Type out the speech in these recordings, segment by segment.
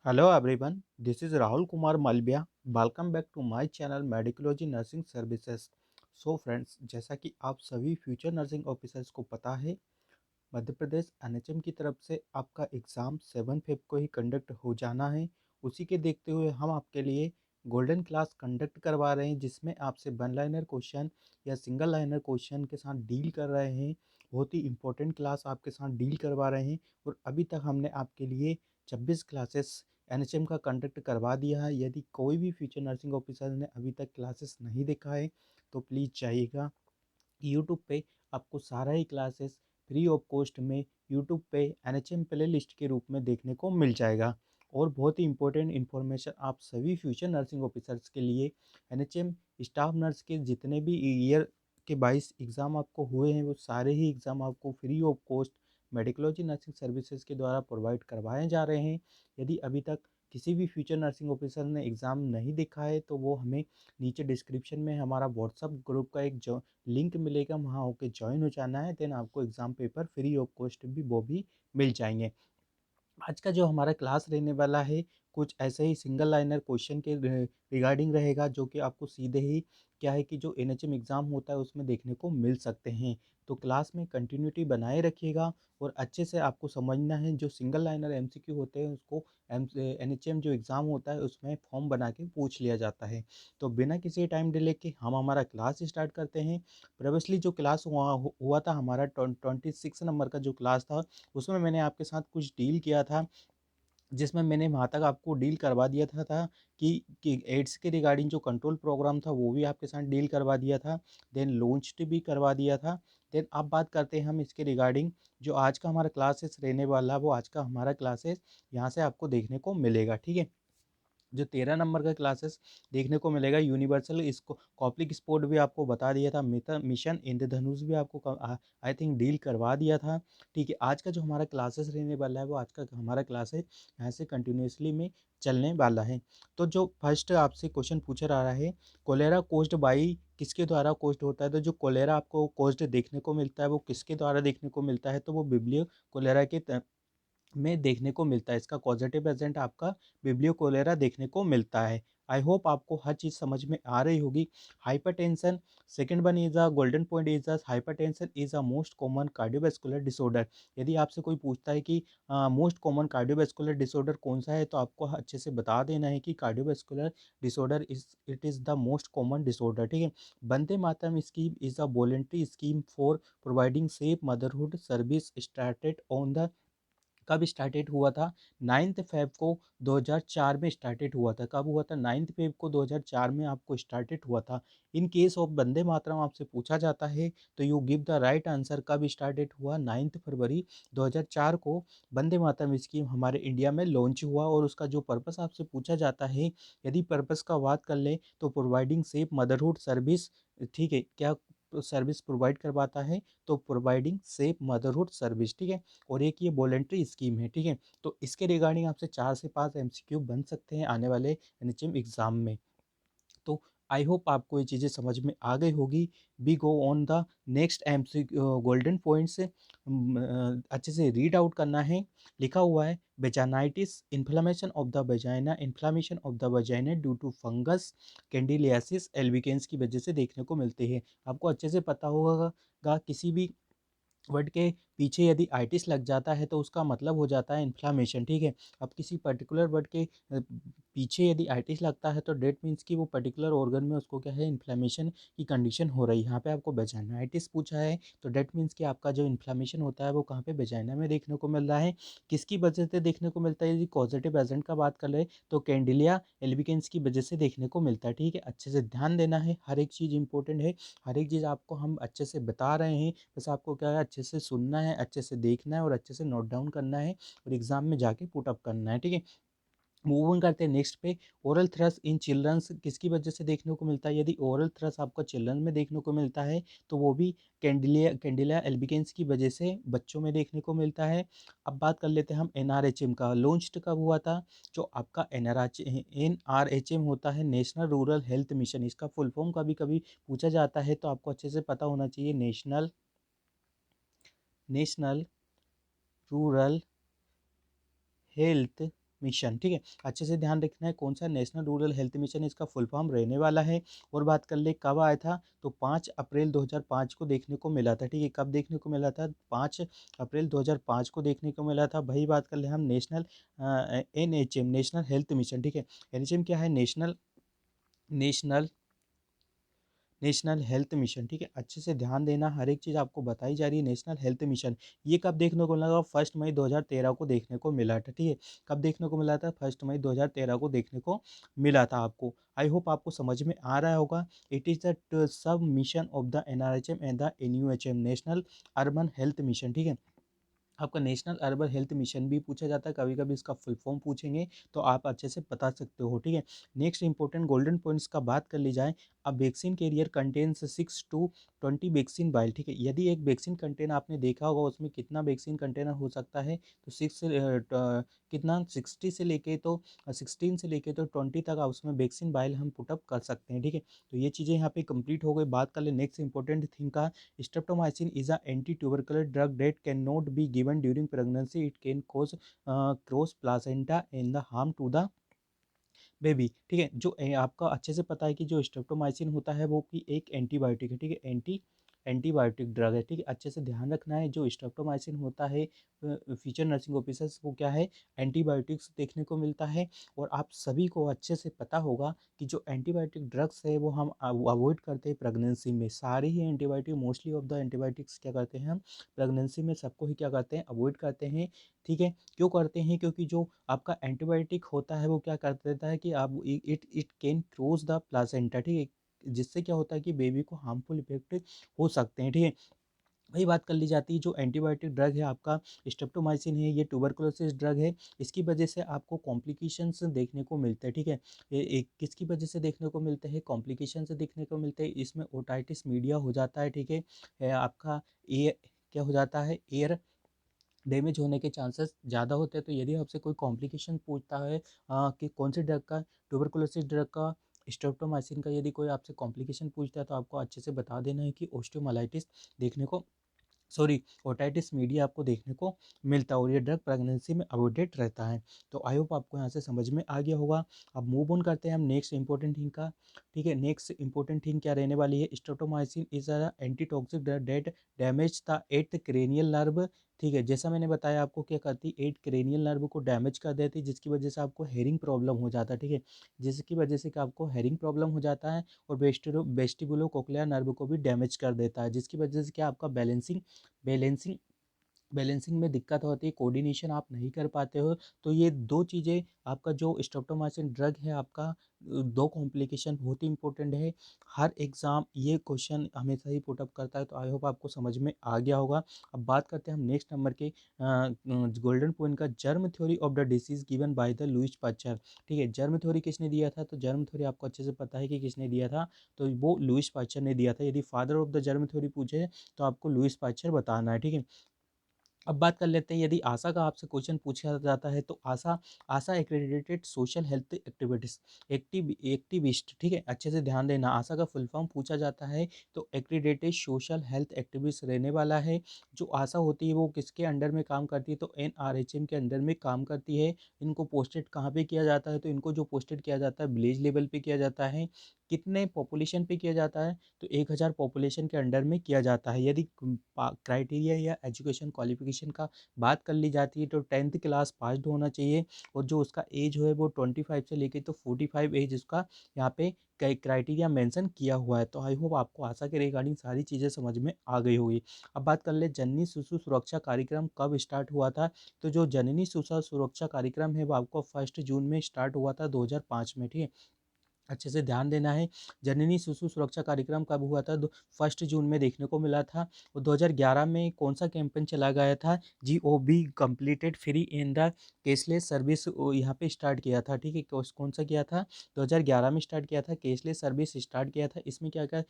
Hello everyone, this is Rahul Kumar Malviya. Welcome back to my channel Medicology Nursing Services. So friends, जैसा कि आप सभी future nursing officers को पता है, मध्य प्रदेश एनएचएम की तरफ से आपका एग्ज़ाम 7 फेब को ही कंडक्ट हो जाना है। उसी के देखते हुए हम आपके लिए गोल्डन क्लास कंडक्ट करवा रहे हैं, जिसमें आपसे वन लाइनर क्वेश्चन या सिंगल लाइनर क्वेश्चन के साथ डील कर रहे हैं। बहुत ही इंपॉर्टेंट क्लास आपके साथ डील करवा रहे हैं। और अभी तक हमने आपके लिए 26 क्लासेस एनएचएम का कंडक्ट करवा दिया है। यदि कोई भी फ्यूचर नर्सिंग ऑफिसर ने अभी तक क्लासेस नहीं देखा है तो प्लीज़ जाइएगा यूट्यूब पे। आपको सारा ही क्लासेस फ्री ऑफ कॉस्ट में यूट्यूब पे एनएचएम प्ले लिस्ट के रूप में देखने को मिल जाएगा। और बहुत ही इंपॉर्टेंट इन्फॉर्मेशन आप सभी फ्यूचर नर्सिंग ऑफिसर्स के लिए, एनएचएम स्टाफ नर्स के जितने भी ईयर के 22 एग्ज़ाम आपको हुए हैं, वो सारे ही एग्ज़ाम आपको free of cost Medicology nursing services के द्वारा प्रोवाइड करवाए जा रहे हैं। यदि अभी तक किसी भी फ्यूचर नर्सिंग ऑफिसर ने एग्ज़ाम नहीं देखा है तो वो हमें नीचे डिस्क्रिप्शन में हमारा व्हाट्सअप ग्रुप का एक जो लिंक मिलेगा, वहाँ होके ज्वाइन हो जाना है। देन आपको exam paper free of cost भी वो भी मिल जाएंगे। आज का जो हमारा क्लास रहने वाला है, कुछ ऐसे ही सिंगल लाइनर क्वेश्चन के रिगार्डिंग रहेगा, जो कि आपको सीधे ही क्या है कि जो एनएचएम एग्ज़ाम होता है उसमें देखने को मिल सकते हैं। तो क्लास में कंटिन्यूटी बनाए रखिएगा और अच्छे से आपको समझना है। जो सिंगल लाइनर एमसीक्यू होते हैं उसको एनएचएम जो एग्ज़ाम होता है उसमें फॉर्म बना के पूछ लिया जाता है। तो बिना किसी टाइम डिले के हम हमारा क्लास स्टार्ट करते हैं। प्रीवियसली जो क्लास हुआ था हमारा 26 नंबर का जो क्लास था, उसमें मैंने आपके साथ कुछ डील किया था, जिसमें मैंने वहाँ तक आपको डील करवा दिया था कि एड्स के रिगार्डिंग जो कंट्रोल प्रोग्राम था वो भी आपके साथ डील करवा दिया था। देन लॉन्च्ड भी करवा दिया था। देन अब बात करते हैं हम इसके रिगार्डिंग। जो आज का हमारा क्लासेस रहने वाला, वो आज का हमारा क्लासेस यहाँ से आपको देखने को मिलेगा, ठीक है। जो 13 नंबर का क्लासेस देखने को मिलेगा, यूनिवर्सल इसको कॉप्लिक स्पोर्ट भी आपको बता दिया था, मिशन इंद्रधनुष भी आपको आई थिंक डील करवा दिया था। ठीक है, आज का जो हमारा क्लासेस रहने वाला है वो आज का हमारा क्लास है, यहाँ से कंटिन्यूसली में चलने वाला है। तो जो फर्स्ट आपसे क्वेश्चन पूछा जा रहा है, कोलेरा कोज्ड बाई किसके द्वारा कोज्ड होता है। तो जो कोलेरा आपको कोज्ड देखने को मिलता है वो किसके द्वारा देखने को मिलता है, तो वो बिब्लियो कोलेरा के में देखने को मिलता है। इसका कॉजेटिव एजेंट आपका विब्रियो कोलेरा देखने को मिलता है। आई होप आपको हर चीज़ समझ में आ रही होगी। Hypertension, second one is a golden point is a hypertension is a most common cardiovascular disorder. यदि आपसे कोई पूछता है कि मोस्ट कॉमन कार्डियोवैस्कुलर डिसऑर्डर कौन सा है, तो आपको अच्छे से बता देना है कि cardiovascular disorder is the most common disorder, ठीक है। Vande Mataram scheme is a voluntary scheme for providing safe motherhood service started on the कब स्टार्टेड हुआ था? 9 फेब को 2004 में स्टार्टेड हुआ था। कब हुआ था? 9 फेब को 2004 में आपको स्टार्टेड हुआ था। In case of Vande Mataram आपसे पूछा जाता है तो you give the right answer. कब स्टार्टेड हुआ? 9 फरवरी 2004 को वंदे मातरम स्कीम हमारे इंडिया में लॉन्च हुआ। और उसका जो पर्पस आपसे पूछा जाता है, यदि पर्पस का बात कर ले तो प्रोवाइडिंग सेफ मदरहुड सर्विस, ठीक है, क्या सर्विस प्रोवाइड करवाता है? तो प्रोवाइडिंग सेफ मदरहुड सर्विस, ठीक है। और एक ये वॉलेंट्री स्कीम है, ठीक है। तो इसके रिगार्डिंग आपसे 4 से 5 एमसीक्यू बन सकते हैं आने वाले एनएचएम एग्जाम में। तो आई होप आपको ये चीज़ें समझ में आ गई होगी। We go on the next MCQ golden points. अच्छे से रीड आउट करना है। लिखा हुआ है vaginitis, inflammation of the vagina, inflammation of the vagina due to fungus candidiasis albicans की वजह से देखने को मिलती है। आपको अच्छे से पता होगा किसी भी वर्ड के पीछे यदि आइटिस लग जाता है तो उसका मतलब हो जाता है इन्फ्लामेशन, ठीक है। अब किसी पर्टिकुलर वर्ड के पीछे यदि आइटिस लगता है तो डेट मीन्स कि वो पर्टिकुलर ऑर्गन में उसको क्या है, इन्फ्लामेशन की कंडीशन हो रही है। यहाँ पे आपको वेजाइनाइटिस पूछा है तो डेट मीन्स कि आपका जो इन्फ्लामेशन होता है वो कहाँ पे, वेजाइना में देखने को मिल रहा है। किसकी वजह से देखने को मिलता है? यदि कॉजेटिव एजेंट का बात कर ले तो कैंडिलिया एल्बिकेंस की वजह से देखने को मिलता है, ठीक है। अच्छे से ध्यान देना है, हर एक चीज़ इंपॉर्टेंट है। हर एक चीज़ आपको हम अच्छे से बता रहे हैं, बस आपको क्या है, अच्छे से सुनना है, अच्छे से देखना है और अच्छे से नोट डाउन करना है और एग्जाम में जाके पुट अप करना है, ठीक है। मूव ऑन करते हैं नेक्स्ट पे। ओरल थ्रस इन चिल्ड्रंस किसकी वजह से देखने को मिलता है? यदि ओरल थ्रस आपको चिल्ड्रन में देखने को मिलता है तो वो भी कैंडिलिया एल्बिकेंस की वजह से बच्चों में देखने को मिलता है। अब बात कर लेते हैं हम एनआरएचएम का। लॉन्च्ड कब हुआ था? जो आपका एनआरएचएम होता है, नेशनल रूरल हेल्थ मिशन। इसका फुल फॉर्म कभी कभी पूछा जाता है तो आपको अच्छे से पता होना चाहिए। नेशनल रूरल हेल्थ मिशन, ठीक है। अच्छे से ध्यान रखना है कौन सा नेशनल रूरल हेल्थ मिशन इसका फुल फॉर्म रहने वाला है। और बात कर ले कब आया था, तो 5 अप्रैल 2005 को देखने को मिला था, ठीक है। कब देखने को मिला था, 5 अप्रैल 2005 को देखने को मिला था। वही बात कर ले हम national NHM national health mission, ठीक है। एनएचएम क्या है, नेशनल नेशनल हेल्थ मिशन, ठीक है। अच्छे से ध्यान देना, हर एक चीज़ आपको बताई जा रही है। नेशनल हेल्थ मिशन ये कब देखने को लगा, 1 मई 2013 को देखने को मिला था, ठीक है। कब देखने को मिला था, 1 मई 2013 को देखने को मिला था आपको। आई होप आपको समझ में आ रहा होगा। It is the sub mission of the NRHM and the NUHM national urban health mission, ठीक है। आपका नेशनल अर्बन हेल्थ मिशन भी पूछा जाता है, कभी कभी इसका फुल फॉर्म पूछेंगे तो आप अच्छे से बता सकते हो, ठीक है। नेक्स्ट इंपॉर्टेंट गोल्डन पॉइंट्स का बात कर ली जाए। अब vaccine carrier contains 6 to 20 vaccine while, ठीक है। यदि एक वैक्सीन कंटेनर आपने देखा होगा उसमें कितना वैक्सीन कंटेनर हो सकता है, तो कितना 60 से लेके तो 16 से लेके तो 20 तक आप उसमें वैक्सीन वाइल हम पुटअप कर सकते हैं, ठीक है। तो ये चीज़ें यहाँ पे कंप्लीट हो गई। बात कर ले नेक्स्ट इंपॉर्टेंट थिंग का। Streptomycin is an anti-tubercular drug that cannot be given during pregnancy. It can cause cross placenta and the harm to the baby, ठीक है। जो आपका अच्छे से पता है कि जो स्ट्रेप्टोमाइसिन होता है वो कि एक एंटीबायोटिक है, ठीक है। एंटीबायोटिक ड्रग है, ठीक है। अच्छे से ध्यान रखना है, जो स्ट्रेप्टोमाइसिन होता है फ्यूचर नर्सिंग ऑफिसर्स वो क्या है, एंटीबायोटिक्स देखने को मिलता है। और आप सभी को अच्छे से पता होगा कि जो एंटीबायोटिक ड्रग्स है वो हम अवॉइड करते हैं प्रेगनेंसी में। सारे ही antibiotic, mostly of the antibiotics क्या करते हैं हम प्रेगनेंसी में सबको ही क्या करते हैं, अवॉइड करते हैं, ठीक है। क्यों करते हैं, क्योंकि जो आपका एंटीबायोटिक होता है वो क्या कर देता है कि आप it it can cross the placenta, ठीक है। जिससे क्या होता है कि बेबी को हार्मफुल इफेक्ट हो सकते हैं, ठीक है। वही बात कर ली जाती है, जो एंटीबायोटिक ड्रग है आपका स्ट्रेप्टोमाइसिन है, ये ट्यूबरकुलोसिस ड्रग है। इसकी वजह से आपको कॉम्प्लिकेशंस देखने को मिलते हैं, ठीक है। ये एक किसकी वजह से देखने को मिलते हैं, कॉम्प्लिकेशंस देखने को मिलते हैं। इसमें ओटाइटिस मीडिया हो जाता है, ठीक है। आपका एयर क्या हो जाता है, एयर डैमेज होने के चांसेस ज़्यादा होते हैं। तो यदि आपसे कोई कॉम्प्लिकेशन पूछता है कि कौन से ड्रग का, ट्यूबरकुलोसिस ड्रग का, स्ट्रेप्टोमाइसिन का, यदि कोई आपसे कॉम्प्लिकेशन पूछता है तो आपको अच्छे से बता देना है कि ओस्टियोमाइलाइटिस देखने को, सॉरी, ओटाइटिस मीडिया आपको देखने को मिलता है। और ये ड्रग प्रेगनेंसी में अवॉइडेड रहता है। तो आई होप आपको यहाँ से समझ में आ गया होगा। अब मूव ऑन करते हैं हम नेक्स्ट इंपॉर्टेंट थिंग का, ठीक है। नेक्स्ट इंपॉर्टेंट थिंग क्या रहने वाली है, streptomycin is a antitoxic drug that damage the eighth cranial nerve, ठीक है। जैसा मैंने बताया आपको क्या करती, एट क्रेनियल नर्व को डैमेज कर देती, जिसकी वजह से आपको हेयरिंग प्रॉब्लम हो जाता है, ठीक है। जिसकी वजह से कि आपको हेयरिंग प्रॉब्लम हो जाता है। और वेस्टिबुलो कोक्लियर नर्व को भी डैमेज कर देता है, जिसकी वजह से क्या आपका बैलेंसिंग बैलेंसिंग में दिक्कत होती है, कोऑर्डिनेशन आप नहीं कर पाते हो। तो ये दो चीज़ें, आपका जो स्ट्रेप्टोमाइसिन ड्रग है आपका, दो कॉम्प्लिकेशन बहुत ही इंपॉर्टेंट है। हर एग्ज़ाम ये क्वेश्चन हमेशा ही पुटअप करता है। तो आई होप आपको समझ में आ गया होगा। अब बात करते हैं हम नेक्स्ट नंबर के गोल्डन पॉइंट का, germ theory of the disease given by the Louis Pasteur, ठीक है। जर्म थ्योरी किसने दिया था, तो जर्म थ्योरी आपको अच्छे से पता है कि किसने दिया था, तो वो लुईस पाश्चर ने दिया था। यदि father of the germ theory पूछे तो आपको लुईस पाश्चर बताना है, ठीक है। अब बात कर लेते हैं, यदि आशा का आपसे क्वेश्चन पूछा जाता है तो ASHA ASHA accredited social health activities activist, ठीक है। अच्छे से ध्यान देना, आशा का फुल फॉर्म पूछा जाता है तो एक्रेडिटेड सोशल हेल्थ एक्टिविस्ट रहने वाला है। जो आशा होती है वो किसके अंडर में काम करती है, तो एनआरएचएम के अंडर में काम करती है। इनको पोस्टेड कहाँ पे किया जाता है, तो इनको जो पोस्टेड किया जाता है विलेज लेवल पे किया जाता है। कितने पॉपुलेशन पे किया जाता है, तो 1000 पॉपुलेशन के अंडर में किया जाता है। यदि क्राइटेरिया या एजुकेशन क्वालिफिकेशन का बात कर ली जाती है तो 10th क्लास पास्ड होना चाहिए। और जो उसका एज है वो 25 से लेके तो 45 एज उसका यहाँ पे क्राइटेरिया मेंशन किया हुआ है। तो आई होप आपको आशा के रिगार्डिंग सारी चीज़ें समझ में आ गई होगी। अब बात कर ले जननी शिशु सुरक्षा कार्यक्रम कब स्टार्ट हुआ था, तो जो जननी शिशु सुरक्षा कार्यक्रम है वो आपको 1 जून में स्टार्ट हुआ था 2005 में, ठीक है। अच्छे से ध्यान देना है। जननी शिशु सुरक्षा कार्यक्रम कब हुआ था, 1 जून में देखने को मिला था। और 2011 में कौन सा कैंपेन चला गया था, GOB completed free in the cashless service यहाँ पे स्टार्ट किया था, ठीक है। कौन सा किया था, 2011 में स्टार्ट किया था, कैशलेस सर्विस स्टार्ट किया था। इसमें क्या क्या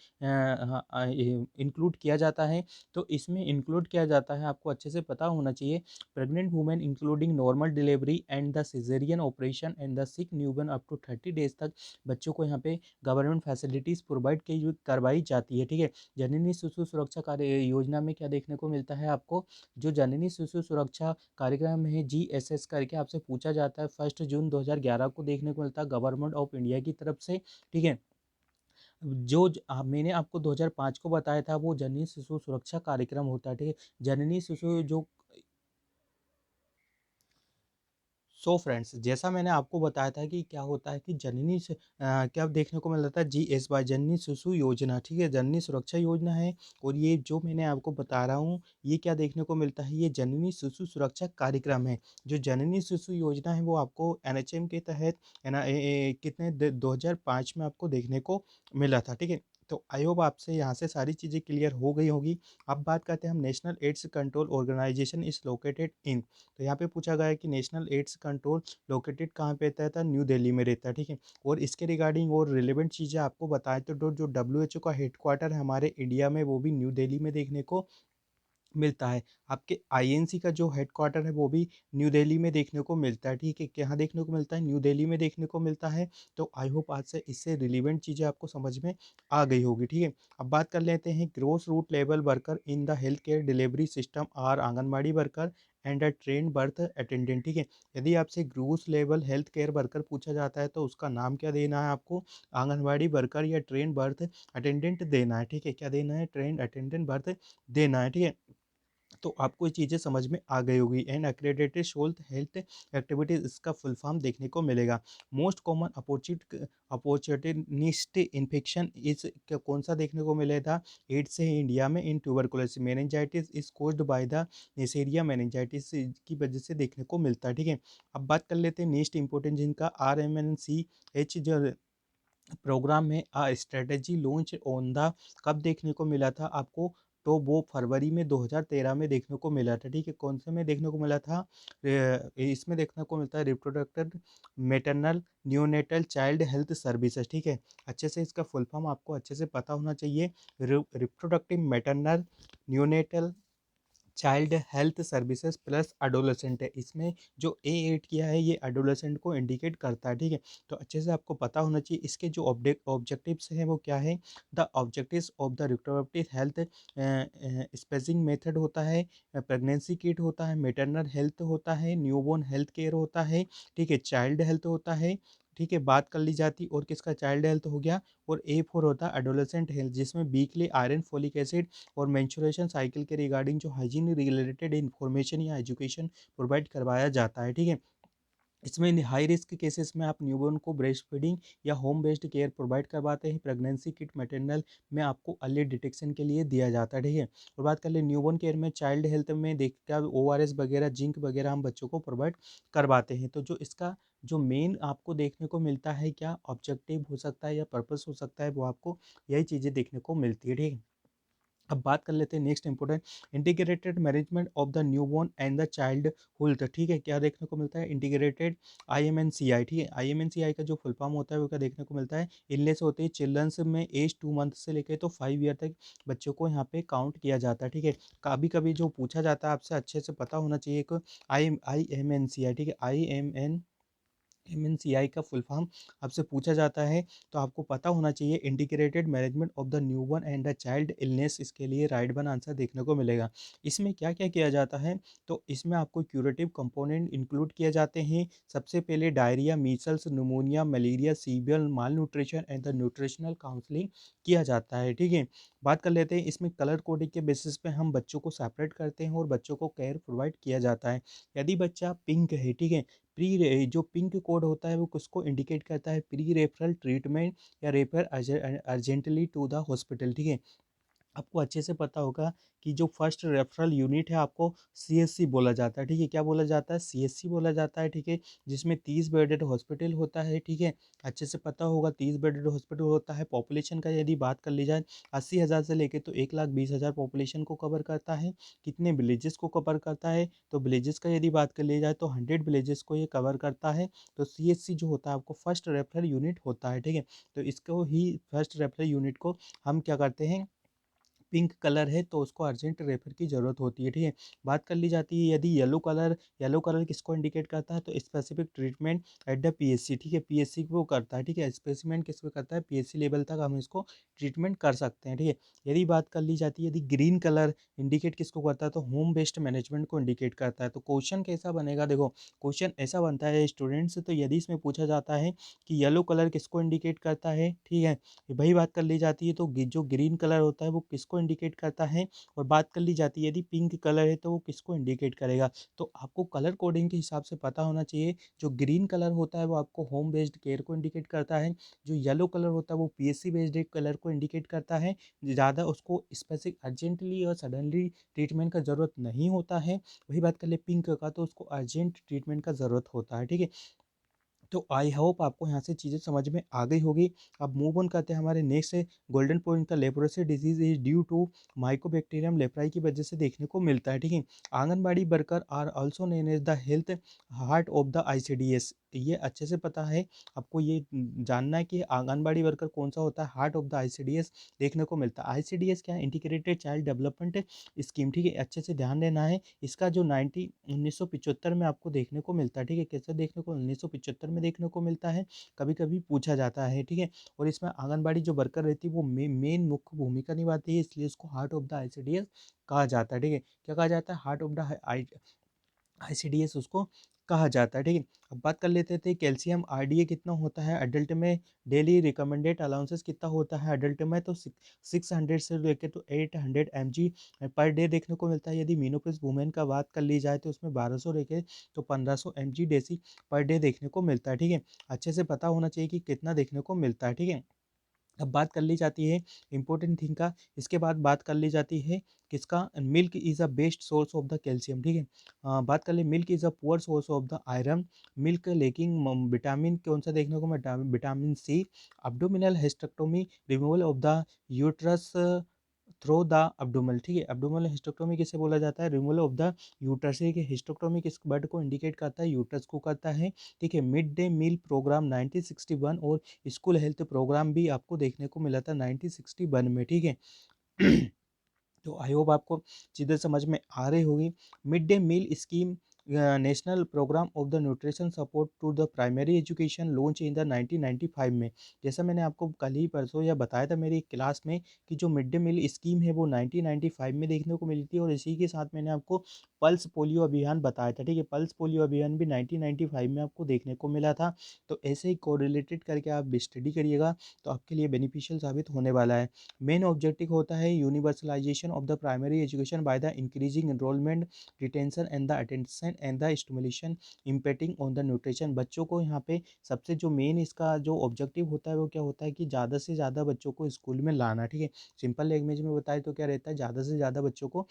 इंक्लूड किया जाता है, तो इसमें इंक्लूड किया जाता है, आपको अच्छे से पता होना चाहिए, pregnant women including normal delivery and the caesarean operation and the sick newborn up to 30 days तक बच्चों बच्चों को यहाँ पे गवर्नमेंट फैसिलिटीज़ प्रोवाइड की करवाई जाती है, ठीक है। जननी शिशु सुरक्षा कार्य योजना में क्या देखने को मिलता है आपको, जो जननी शिशु सुरक्षा कार्यक्रम है जीएसएस करके आपसे पूछा जाता है, 1 जून 2011 को देखने को मिलता है गवर्नमेंट ऑफ इंडिया की तरफ से, ठीक है। मैंने आपको 2005 को बताया था वो जननी शिशु सुरक्षा कार्यक्रम होता है, ठीक है। जननी शिशु जो सो फ्रेंड्स, जैसा मैंने आपको बताया था कि क्या होता है कि क्या देखने को मिल रहा था जीएसवाई जननी शिशु योजना, ठीक है, जननी सुरक्षा योजना है। और ये जो मैंने आपको बता रहा हूँ ये क्या देखने को मिलता है, ये जननी शिशु सुरक्षा कार्यक्रम है। जो जननी शिशु योजना है वो आपको एनएचएम के तहत है ना, कितने 2005 में आपको देखने को मिला था, ठीक है। तो आई होप आपसे यहाँ से सारी चीज़ें क्लियर हो गई होगी। अब बात करते हैं हम, national AIDS control organization is located in, तो यहाँ पे पूछा गया है कि नेशनल एड्स कंट्रोल लोकेटेड कहाँ पे रहता है, तो न्यू दिल्ली में रहता है, ठीक है। और इसके रिगार्डिंग और रिलेवेंट चीज़ें आपको बताएं तो जो डब्ल्यूएचओ का हेडक्वार्टर है हमारे इंडिया में वो भी न्यू दिल्ली में देखने को मिलता है। आपके आईएनसी का जो हेडक्वार्टर है वो भी न्यू दिल्ली में देखने को मिलता है, ठीक है। कहाँ देखने को मिलता है, न्यू दिल्ली में देखने को मिलता है। तो आई होप आज से इससे रिलेवेंट चीज़ें आपको समझ में आ गई होगी, ठीक है। अब बात कर लेते हैं, gross root level worker in the health care delivery system are anganwadi worker and a train birth attendant, ठीक है। यदि आपसे gross level health care worker पूछा जाता है तो उसका नाम क्या देना है आपको, आंगनबाड़ी वर्कर या ट्रेन बर्थ अटेंडेंट देना है, ठीक है। क्या देना है, ट्रेन अटेंडेंट बर्थ देना है, ठीक है। तो आपको ये चीज़ें समझ में आ गई होगी। एंड एक्रेडिटेड सोल्थ हेल्थ एक्टिविटीज, इसका फुल फॉर्म देखने को मिलेगा। मोस्ट कॉमन अपॉर्चुनिस्ट इन्फेक्शन इस कौन सा देखने को मिलेगा, एड्स है इंडिया में, in tuberculosis meningitis is caused by the neisseria meningitis की वजह से देखने को मिलता है, ठीक है। अब बात कर लेते हैं नेक्स्ट इंपॉर्टेंट जिनका RMNCH जो प्रोग्राम में आ स्ट्रेटेजी लॉन्च ऑन द, कब देखने को मिला था आपको, तो वो फरवरी में 2013 में देखने को मिला था, ठीक है। कौन से में देखने को मिला था, इसमें देखने को मिलता है reproductive maternal neonatal child health services, ठीक है। अच्छे से इसका फुल फॉर्म आपको अच्छे से पता होना चाहिए। Reproductive maternal neonatal child health services plus adolescent है। इसमें जो ए एड किया है ये एडोलेसेंट को इंडिकेट करता है, ठीक है। तो अच्छे से आपको पता होना चाहिए इसके जो ऑब्जेक्टिव्स हैं वो क्या है। The objectives of the reproductive health spacing method होता है, प्रेगनेंसी किट होता है, मेटरनल हेल्थ होता है, न्यूबॉर्न हेल्थ केयर होता है, ठीक है, चाइल्ड हेल्थ होता है, ठीक है। बात कर ली जाती और किसका, चाइल्ड हेल्थ हो गया। और A4 होता है एडोलेसेंट हेल्थ, जिसमें वीकली आयरन फोलिक एसिड और मेंस्ट्रुएशन साइकिल के रिगार्डिंग जो हाइजीन रिलेटेड इन्फॉर्मेशन या एजुकेशन प्रोवाइड करवाया जाता है, ठीक है। इसमें हाई रिस्क केसेस में आप न्यूबॉर्न को ब्रेस्ट फीडिंग या होम बेस्ड केयर प्रोवाइड करवाते हैं। प्रेगनेंसी किट मैटरनल में आपको अर्ली डिटेक्शन के लिए दिया जाता है, ठीक है। और बात कर ले न्यूबॉर्न केयर में, चाइल्ड हेल्थ में देखकर ORS वगैरह जिंक वगैरह हम बच्चों को प्रोवाइड करवाते हैं। तो जो इसका जो मेन आपको देखने को मिलता है, क्या ऑब्जेक्टिव हो सकता है या पर्पस हो सकता है, वो आपको यही चीज़ें देखने को मिलती है, ठीक है। अब बात कर लेते हैं next important, integrated management of the newborn and the child hood, ठीक है। क्या देखने को मिलता है, इंटीग्रेटेड IMNCI, ठीक है। IMNCI का जो फुल फॉर्म होता है वो क्या देखने को मिलता है, इलनेस होती है चिल्ड्रंस में एज 2 मंथ से लेकर तो 5 ईयर तक बच्चों को यहाँ पे काउंट किया जाता है, ठीक है। कभी कभी जो पूछा जाता है आपसे अच्छे से पता होना चाहिए कि IMNCI, ठीक है, MNCI का फुल फॉर्म आपसे पूछा जाता है तो आपको पता होना चाहिए integrated management of the newborn and the child illness, इसके लिए राइट वन आंसर देखने को मिलेगा। इसमें क्या क्या किया जाता है, तो इसमें आपको क्यूरेटिव कंपोनेंट इंक्लूड किए जाते हैं। सबसे पहले diarrhoea, Meselson, pneumonia, malaria, severe mall nutrition and the nutritional counselling किया जाता है, ठीक है। बात कर लेते हैं, इसमें कलर कोडिंग के बेसिस पे हम बच्चों को सेपरेट करते हैं और बच्चों को केयर प्रोवाइड किया जाता है। यदि बच्चा पिंक है, ठीक है, जो पिंक कोड होता है वो किसको इंडिकेट करता है, प्री रेफरल ट्रीटमेंट या refer urgently to the hospital, ठीक है। आपको अच्छे से पता होगा कि जो फर्स्ट रेफरल यूनिट है आपको CSC बोला जाता है, ठीक है। क्या बोला जाता है, CSC बोला जाता है, ठीक है। जिसमें 30 बेडेड हॉस्पिटल होता है, ठीक है। अच्छे से पता होगा 30 बेडेड हॉस्पिटल होता है। पॉपुलेशन का यदि बात कर ली जाए, 80,000 से लेके तो 1,20,000 पॉपुलेशन को कवर करता है। कितने विलेजेस को कवर करता है, तो विलेजेस का यदि बात कर ली जाए तो 100 विलेजेस को ये कवर करता है। तो CSC जो होता है आपको फर्स्ट रेफरल यूनिट होता है, ठीक है। तो इसको ही फर्स्ट रेफरल यूनिट को हम क्या करते हैं, पिंक कलर है तो उसको अर्जेंट रेफर की ज़रूरत होती है, ठीक है। बात कर ली जाती है यदि येलो कलर किसको इंडिकेट करता है, तो specific treatment at the PSC, ठीक है, पीएससी को करता है, ठीक है, स्पेसिमेंट किसको करता है, पीएससी लेवल तक हम इसको ट्रीटमेंट कर सकते हैं, ठीक है। यदि बात कर ली जाती है यदि ग्रीन कलर इंडिकेट किसको करता है, तो होम बेस्ड मैनेजमेंट को इंडिकेट करता है। तो क्वेश्चन कैसा बनेगा, देखो क्वेश्चन ऐसा बनता है स्टूडेंट्स, तो यदि इसमें पूछा जाता है कि येलो कलर किसको इंडिकेट करता है, ठीक है, वही बात कर ली जाती है तो जो ग्रीन कलर होता है वो किसको इंडिकेट करता है, और बात कर ली जाती है यदि पिंक कलर है तो वो किसको इंडिकेट करेगा। तो आपको कलर कोडिंग के हिसाब से पता होना चाहिए, जो ग्रीन कलर होता है वो आपको होम बेस्ड केयर को इंडिकेट करता है, जो येलो कलर होता है वो पीएससी बेस्ड कलर को इंडिकेट करता है, ज़्यादा उसको स्पेसिफिक अर्जेंटली और सडनली ट्रीटमेंट का ज़रूरत नहीं होता है। वही बात कर ले पिंक का, तो उसको अर्जेंट ट्रीटमेंट का ज़रूरत होता है, ठीक है। तो आई होप आपको यहाँ से चीज़ें समझ में आ गई होगी। अब मूव ऑन करते हैं हमारे नेक्स्ट गोल्डन पॉइंट का, leprosy disease is due to mycobacterium leprae की वजह से देखने को मिलता है, ठीक है। Anganwadi worker are also known as the health heart of the ICDS. ये अच्छे से पता है आपको, ये जानना है कि आंगनबाड़ी वर्कर कौन सा होता है, हार्ट ऑफ द आईसीडीएस देखने को मिलता है। आईसीडीएस क्या है, इंटीग्रेटेड चाइल्ड डेवलपमेंट स्कीम, ठीक है, अच्छे से ध्यान देना है। इसका जो 1975 में आपको देखने को मिलता है, ठीक है, कैसे देखने को 1975 में देखने को मिलता है, कभी कभी पूछा जाता है, ठीक है। और इसमें आंगनबाड़ी जो वर्कर रहती है वो मेन मुख्य भूमिका निभाती है, इसलिए इसको हार्ट ऑफ द आईसीडीएस कहा जाता है, ठीक है। क्या कहा जाता है, हार्ट ऑफ द आईसीडीएस उसको कहा जाता है, ठीक है। अब बात कर लेते थे कैल्शियम आरडीए कितना होता है अडल्ट में, डेली रिकमेंडेड अलाउंसेस कितना होता है अडल्ट में, तो 600 से लेकर तो 800 mg पर डे देखने को मिलता है। यदि मीनोपॉज वुमेन का बात कर ली जाए तो उसमें 1200 लेके तो 1500 mg डेसी पर डे देखने को मिलता है, ठीक है। अच्छे से पता होना चाहिए कि कितना देखने को मिलता है, ठीक है। अब बात कर ली जाती है इंपॉर्टेंट थिंग का, इसके बाद बात कर ली जाती है किसका, milk is a best source of the calcium, ठीक है। बात कर ले milk is a poor source of the iron, milk lacking vitamin कौन सा देखने को मिलता है, vitamin C. Abdominal hysterectomy, removal of the uterus through the abdomen, ठीक है। अब्डोमल हिस्टेक्टोमी किसे बोला जाता है, रिमूवल ऑफ द यूट्रस, ठीक है। हिस्टेक्टोमी किस वर्ड को इंडिकेट करता है, यूट्रस को करता है, ठीक है। मिड डे मील प्रोग्राम 1961 और स्कूल हेल्थ प्रोग्राम भी आपको देखने को मिला था 1961 में, ठीक है। तो आई होप आपको चीज़ें समझ में आ रही होगी। Mid day meal scheme national programme of the nutrition support to the primary education launch in the 1995 में। जैसा मैंने आपको कल ही परसों या बताया था मेरी क्लास में कि जो मिड डे मील स्कीम है वो 1995 में देखने को मिली थी, और इसी के साथ मैंने आपको पल्स पोलियो अभियान बताया था, ठीक है। पल्स पोलियो अभियान भी 1995 में आपको देखने को मिला था। तो ऐसे ही कोरिलेटेड करके आप स्टडी करिएगा तो आपके लिए बेनिफिशियल साबित होने वाला है। मेन ऑब्जेक्टिव होता है universalization of the primary education by the increasing enrolment, retention and the attention and the stimulation impacting on the nutrition. बच्चों को यहाँ पे सबसे जो मेन इसका जो ऑब्जेक्टिव होता है वो क्या होता है कि ज़्यादा से ज़्यादा बच्चों को स्कूल में लाना, ठीक है। सिंपल लैंग्वेज में बताए तो क्या रहता है, ज़्यादा से ज़्यादा बच्चों को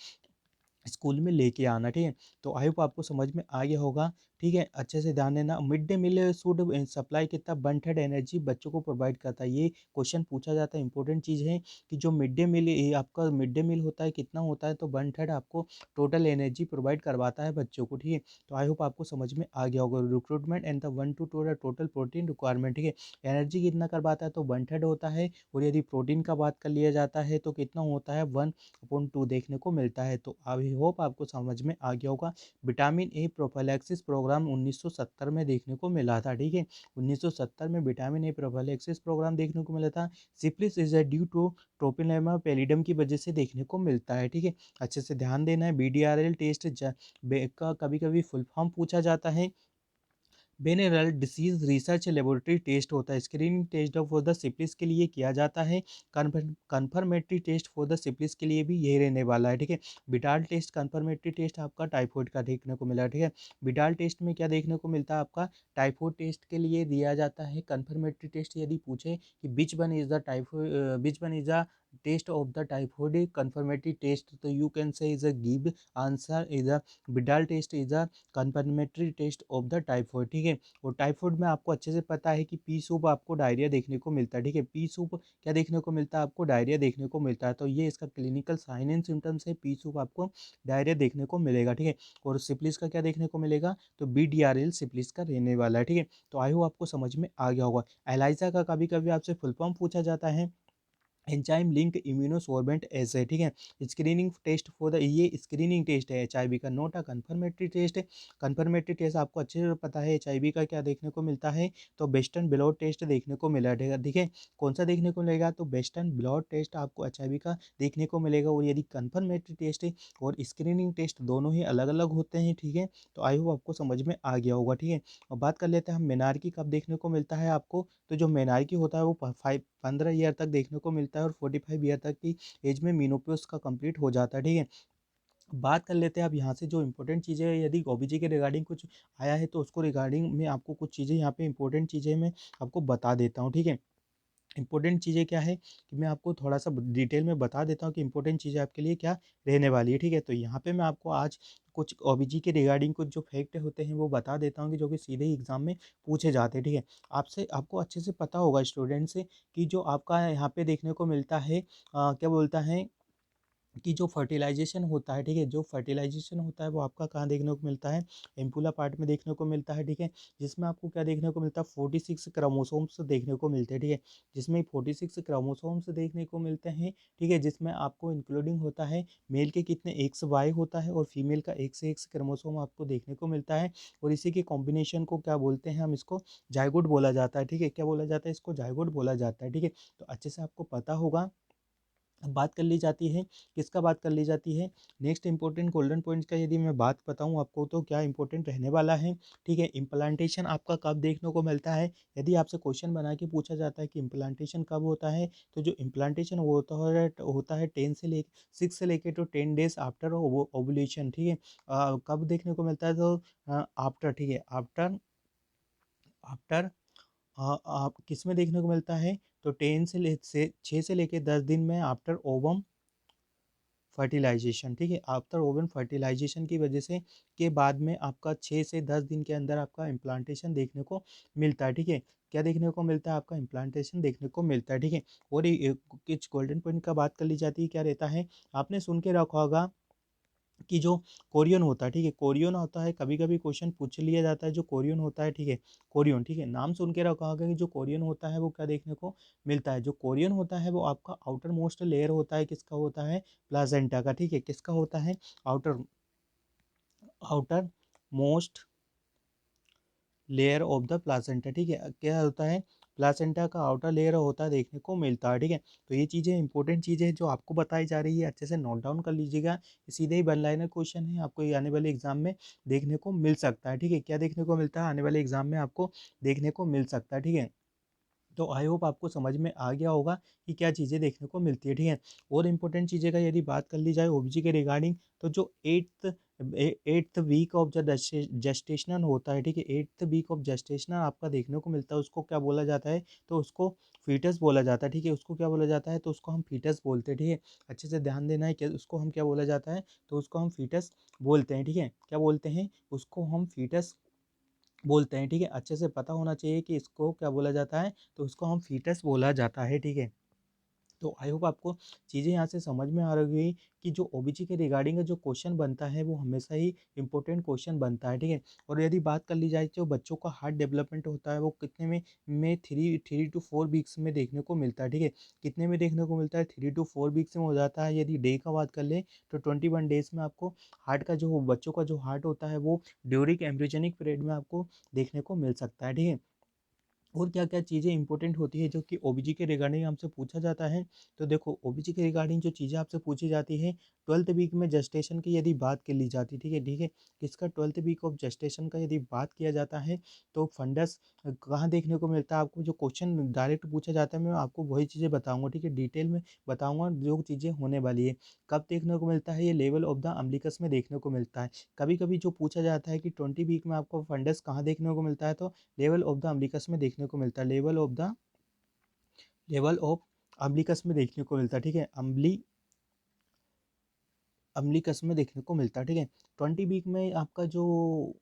स्कूल में लेके आना, ठीक है। तो आई होप आपको समझ में आ गया होगा, ठीक है। अच्छे से ध्यान देना, mid day meal should supply कितना बर्नफेड एनर्जी बच्चों को प्रोवाइड करता है, ये क्वेश्चन पूछा जाता है। इंपॉर्टेंट चीज़ है कि जो मिड डे मील आपका मिड डे मील होता है कितना होता है, तो बर्नफेड आपको टोटल एनर्जी प्रोवाइड करवाता है बच्चों को, ठीक है। तो आई होप आपको समझ में आ गया होगा। Recruitment and the 1 to 2 total protein requirement, ठीक है। एनर्जी कितना करवाता है, तो बर्नफेड होता है, और यदि प्रोटीन का बात कर लिया जाता है तो कितना होता है 1/2 देखने को मिलता है। तो आई होप आपको समझ में आ गया होगा। विटामिन ए प्रोफाइलैक्सिस प्रोग्राम 1970 में देखने को मिला था, ठीक है। 1970 में विटामिन ए प्रोफाइलैक्सिस प्रोग्राम देखने को मिला था। Syphilis is due to treponema pallidum की वजह से देखने को मिलता है, ठीक है। अच्छे से ध्यान देना है। बीडीआरएल टेस्ट का कभी कभी फुल फॉर्म पूछा जाता है। Venereal disease research laboratory test होता है, screening test for the syphilis के लिए किया जाता है। Confirmatory test for the syphilis के लिए भी यही रहने वाला है, ठीक है। बिडाल टेस्ट, कन्फर्मेटरी टेस्ट आपका टाइफाइड का देखने को मिला, ठीक है। बिडाल टेस्ट में क्या देखने को मिलता है आपका, टाइफाइड टेस्ट के लिए दिया जाता है। कन्फर्मेटरी टेस्ट यदि पूछे कि which one is the typhoid, which one is the test of the typhoid confirmatory test, तो you can say is a give answer is a Widal test is a confirmatory test of the typhoid, ठीक है। और typhoid में आपको अच्छे से पता है कि पी सूप आपको डायरिया देखने को मिलता है, ठीक है। पी सूप क्या देखने को मिलता है, आपको डायरिया देखने को मिलता है। तो ये इसका क्लिनिकल साइन एंड सिम्टम्स है, पी सूप आपको डायरिया देखने को मिलेगा, ठीक है। और सिफिलिस का क्या देखने को मिलेगा, तो बीडीआरएल सिफिलिस का रहने वाला है, ठीक है। तो आई होप आपको समझ में आ गया होगा। एलाइजा का कभी कभी आपसे फुल फॉर्म पूछा जाता है। एंजाइम लिंक इम्यूनोसॉर्बेंट एसे, ठीक है। स्क्रीनिंग टेस्ट फॉर द, ये स्क्रीनिंग टेस्ट है एचआईवी का, नोट अ कंफर्मेटरी टेस्ट है। कंफर्मेटरी टेस्ट आपको अच्छे से पता है एचआईवी का क्या देखने को मिलता है, तो वेस्टर्न ब्लॉट टेस्ट देखने को मिला है, ठीक है। कौन सा देखने को मिलेगा, तो वेस्टर्न ब्लॉट टेस्ट आपको एचआईवी का देखने को मिलेगा। और यदि कंफर्मेटरी टेस्ट है और स्क्रीनिंग टेस्ट दोनों ही अलग अलग होते हैं, ठीक है। तो आई होप आपको समझ में आ गया होगा, ठीक है। और बात कर लेते हैं हम मेनार्की कब देखने को मिलता है आपको, तो जो मेनार्की होता है वो 15 ईयर तक देखने को मिलता है और 45 ईयर तक की एज में मीनोपॉज का कंप्लीट हो जाता है, ठीक है। बात कर लेते हैं अब यहाँ से जो इंपॉर्टेंट चीज़ें हैं, यदि ओबीजी के रिगार्डिंग कुछ आया है तो उसको रिगार्डिंग में आपको कुछ चीज़ें यहाँ पे इंपॉर्टेंट चीज़ें मैं आपको बता देता हूँ, ठीक है। इंपॉर्टेंट चीज़ें क्या है कि मैं आपको थोड़ा-सा डिटेल में बता देता हूँ कि इंपॉर्टेंट चीज़ें आपके लिए क्या रहने वाली है, ठीक है? तो यहाँ पे मैं आपको आज कुछ ओबीजी के रिगार्डिंग कुछ जो फैक्ट होते हैं वो बता देता हूँ कि जो कि सीधे ही एग्ज़ाम में पूछे जाते हैं, ठीक है? आपसे आपको अच्छे से पता होगा स्टूडेंट से कि जो आपका यहाँ पे देखने को मिलता है क्या बोलता है कि जो फर्टिलाइज़ेशन होता है, ठीक है? जो फर्टिलाइज़ेशन होता है वो आपका कहाँ देखने को मिलता है? एम्पुला पार्ट में देखने को मिलता है, ठीक है? जिसमें आपको क्या देखने को मिलता है? 46 क्रोमोसोम्स देखने को मिलते हैं, ठीक है? जिसमें 46 क्रोमोसोम्स देखने को मिलते हैं, ठीक है? जिसमें आपको इंक्लूडिंग होता है मेल के कितने एक्स वाई होता है और फीमेल का एक्स एक्स क्रोमोसोम आपको देखने को मिलता है। और इसी के कॉम्बिनेशन को क्या बोलते हैं हम इसको ज़ाइगोट बोला जाता है, ठीक है? क्या बोला जाता है? इसको ज़ाइगोट बोला जाता है, ठीक है? तो अच्छे से आपको पता होगा। अब बात कर ली जाती है, किसका बात कर ली जाती है, नेक्स्ट इंपॉर्टेंट गोल्डन पॉइंट्स का यदि मैं बात बताऊं आपको तो क्या इंपॉर्टेंट रहने वाला है, ठीक है। इम्प्लांटेशन आपका कब देखने को मिलता है, यदि आपसे क्वेश्चन बना के पूछा जाता है कि इम्प्लांटेशन कब होता है, तो जो इम्प्लांटेशन वो होता है 6 से लेके तो 10 डेज आफ्टर ओवुलेशन, ठीक है। कब देखने को मिलता है, तो आफ्टर, ठीक है, आफ्टर आफ्टर आप किस में देखने को मिलता है, तो 6 से लेके 10 दिन में आफ्टर ओवम फर्टिलाइजेशन, ठीक है। आफ्टर ओवन फर्टिलाइजेशन की वजह से के बाद में आपका 6 से 10 दिन के अंदर आपका इम्प्लांटेशन देखने को मिलता है, ठीक है। क्या देखने को मिलता है, आपका इम्प्लांटेशन देखने को मिलता है, ठीक है। और ये कुछ गोल्डन पॉइंट का बात कर ली जाती है, क्या रहता है, आपने सुन के रखा होगा कि जो कोरियन होता है, ठीक है, कोरियन होता है, कभी-कभी क्वेश्चन पूछ लिया जाता है जो कोरियन होता है, ठीक है, कोरियन, ठीक है, नाम सुन के रखा होगा कि जो कोरियन होता है वो क्या देखने को मिलता है, जो कोरियन होता है वो आपका आउटर मोस्ट लेयर होता है, किसका होता है, प्लाज़ेंटा का, ठीक है, किसका होता है, outer outer most layer of the placenta, ठीक है। क्या होता है, प्लासेंटा का आउटर लेयर होता है देखने को मिलता है, ठीक है। तो ये चीज़ें इंपॉर्टेंट चीज़ें हैं जो आपको बताई जा रही है, अच्छे से नोट डाउन कर लीजिएगा। ये सीधे ही वन लाइनर क्वेश्चन है, आपको ये आने वाले एग्जाम में देखने को मिल सकता है, ठीक है। क्या देखने को मिलता है, आने वाले एग्जाम में आपको देखने को मिल सकता है, ठीक है। तो आई होप आपको समझ में आ गया होगा कि क्या चीज़ें देखने को मिलती है, ठीक है। और इम्पोर्टेंट चीज़ें का यदि बात कर ली जाए ओबीजी के रिगार्डिंग, तो जो eighth week of the gestational होता है, ठीक है, एट्थ वीक ऑफ जेस्टेशनल आपका देखने को मिलता है, उसको क्या बोला जाता है, तो उसको फीटस बोला जाता है, ठीक है। उसको क्या बोला जाता है, तो उसको हम फीटस बोलते हैं, ठीक है। अच्छे से ध्यान देना है कि उसको हम क्या बोला जाता है, तो उसको हम फीटस बोलते हैं, ठीक है। क्या बोलते हैं, उसको हम फीटस बोलते हैं, ठीक है। अच्छे से पता होना चाहिए कि इसको क्या बोला जाता है, तो उसको हम फीटस बोला जाता है, ठीक है। तो आई होप आपको चीज़ें यहाँ से समझ में आ रही होगी कि जो ओबीजी के रिगार्डिंग जो क्वेश्चन बनता है वो हमेशा ही इंपॉर्टेंट क्वेश्चन बनता है, ठीक है। और यदि बात कर ली जाए जो बच्चों का हार्ट डेवलपमेंट होता है वो कितने में 3 to 4 वीक्स में देखने को मिलता है, ठीक है। कितने में देखने को मिलता है, 3 to 4 वीक्स में हो जाता है। यदि डे का बात कर ले तो 21 डेज में आपको हार्ट का जो बच्चों का जो हार्ट होता है वो ड्यूरिंग एम्ब्रियोनिक पीरियड में आपको देखने को मिल सकता है, ठीक है। और क्या-क्या चीज़ें इंपॉर्टेंट होती है जो कि ओबीजी के रिगार्डिंग हमसे पूछा जाता है। तो देखो ओबीजी के रिगार्डिंग जो चीज़ें आपसे पूछी जाती है, 12th वीक में जेस्टेशन की यदि बात कर ली जाती है, ठीक है, ठीक है। किसका 12th वीक ऑफ जेस्टेशन का यदि बात किया जाता है, तो फंडस कहाँ देखने को मिलता है, आपको जो क्वेश्चन डायरेक्ट पूछा जाता है मैं आपको वही चीज़ें बताऊँगा, ठीक है, डिटेल में बताऊँगा जो चीज़ें होने वाली है। कब देखने को मिलता है, ये लेवल ऑफ द अम्बिलिकस में देखने को मिलता है। कभी-कभी जो पूछा जाता है कि 20 वीक में आपको फंडस कहाँ देखने को मिलता है, तो लेवल ऑफ द अम्बिकस में देखने को मिलता है, लेवल ऑफ अम्बिकस में देखने को मिलता है, ठीक है। अम्लीकस में देखने को मिलता है, ठीक है। 20 वीक में आपका जो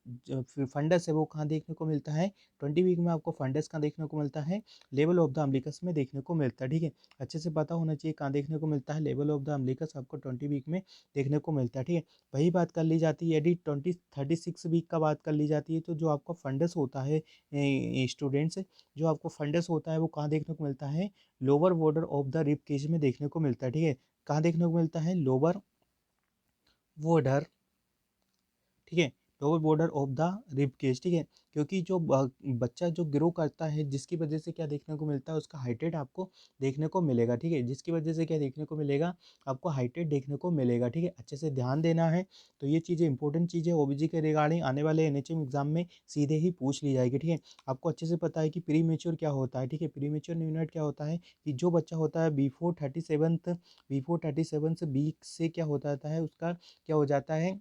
फंडस है वो कहाँ देखने को मिलता है, 20 वीक में आपको फंडस कहाँ देखने को मिलता है, लेवल ऑफ द अम्लीकस में देखने को मिलता है, ठीक है। अच्छे से पता होना चाहिए कहाँ देखने को मिलता है, लेवल ऑफ द अम्लीकस आपको 20 वीक में देखने को मिलता है, ठीक है। वही बात कर ली जाती है यदि 36 वीक का बात कर ली जाती है, तो जो आपका फंडस होता है स्टूडेंट्स, जो आपको फंडस होता है वो कहाँ देखने को मिलता है, lower border of the rib cage में देखने को मिलता है, ठीक है। कहाँ देखने को मिलता है, लोअर बॉर्डर, ठीक है, lower border of the rib cage, ठीक है। क्योंकि जो बच्चा जो ग्रो करता है, जिसकी वजह से क्या देखने को मिलता है, उसका हाइट रेट आपको देखने को मिलेगा, ठीक है। जिसकी वजह से क्या देखने को मिलेगा, आपको हाइट रेट देखने को मिलेगा, ठीक है। अच्छे से ध्यान देना है। तो ये चीज़ें इंपॉर्टेंट चीज़ें ओबीजी के रिगार्डिंग आने वाले एनएचएम एग्जाम में सीधे ही पूछ ली जाएगी, ठीक है। आपको अच्छे से पता है कि प्री मेच्योर क्या होता है, ठीक है। प्री मेच्योर यूनिट क्या होता है कि जो बच्चा होता है बिफोर 37th वीक से क्या होता है, उसका क्या हो जाता है,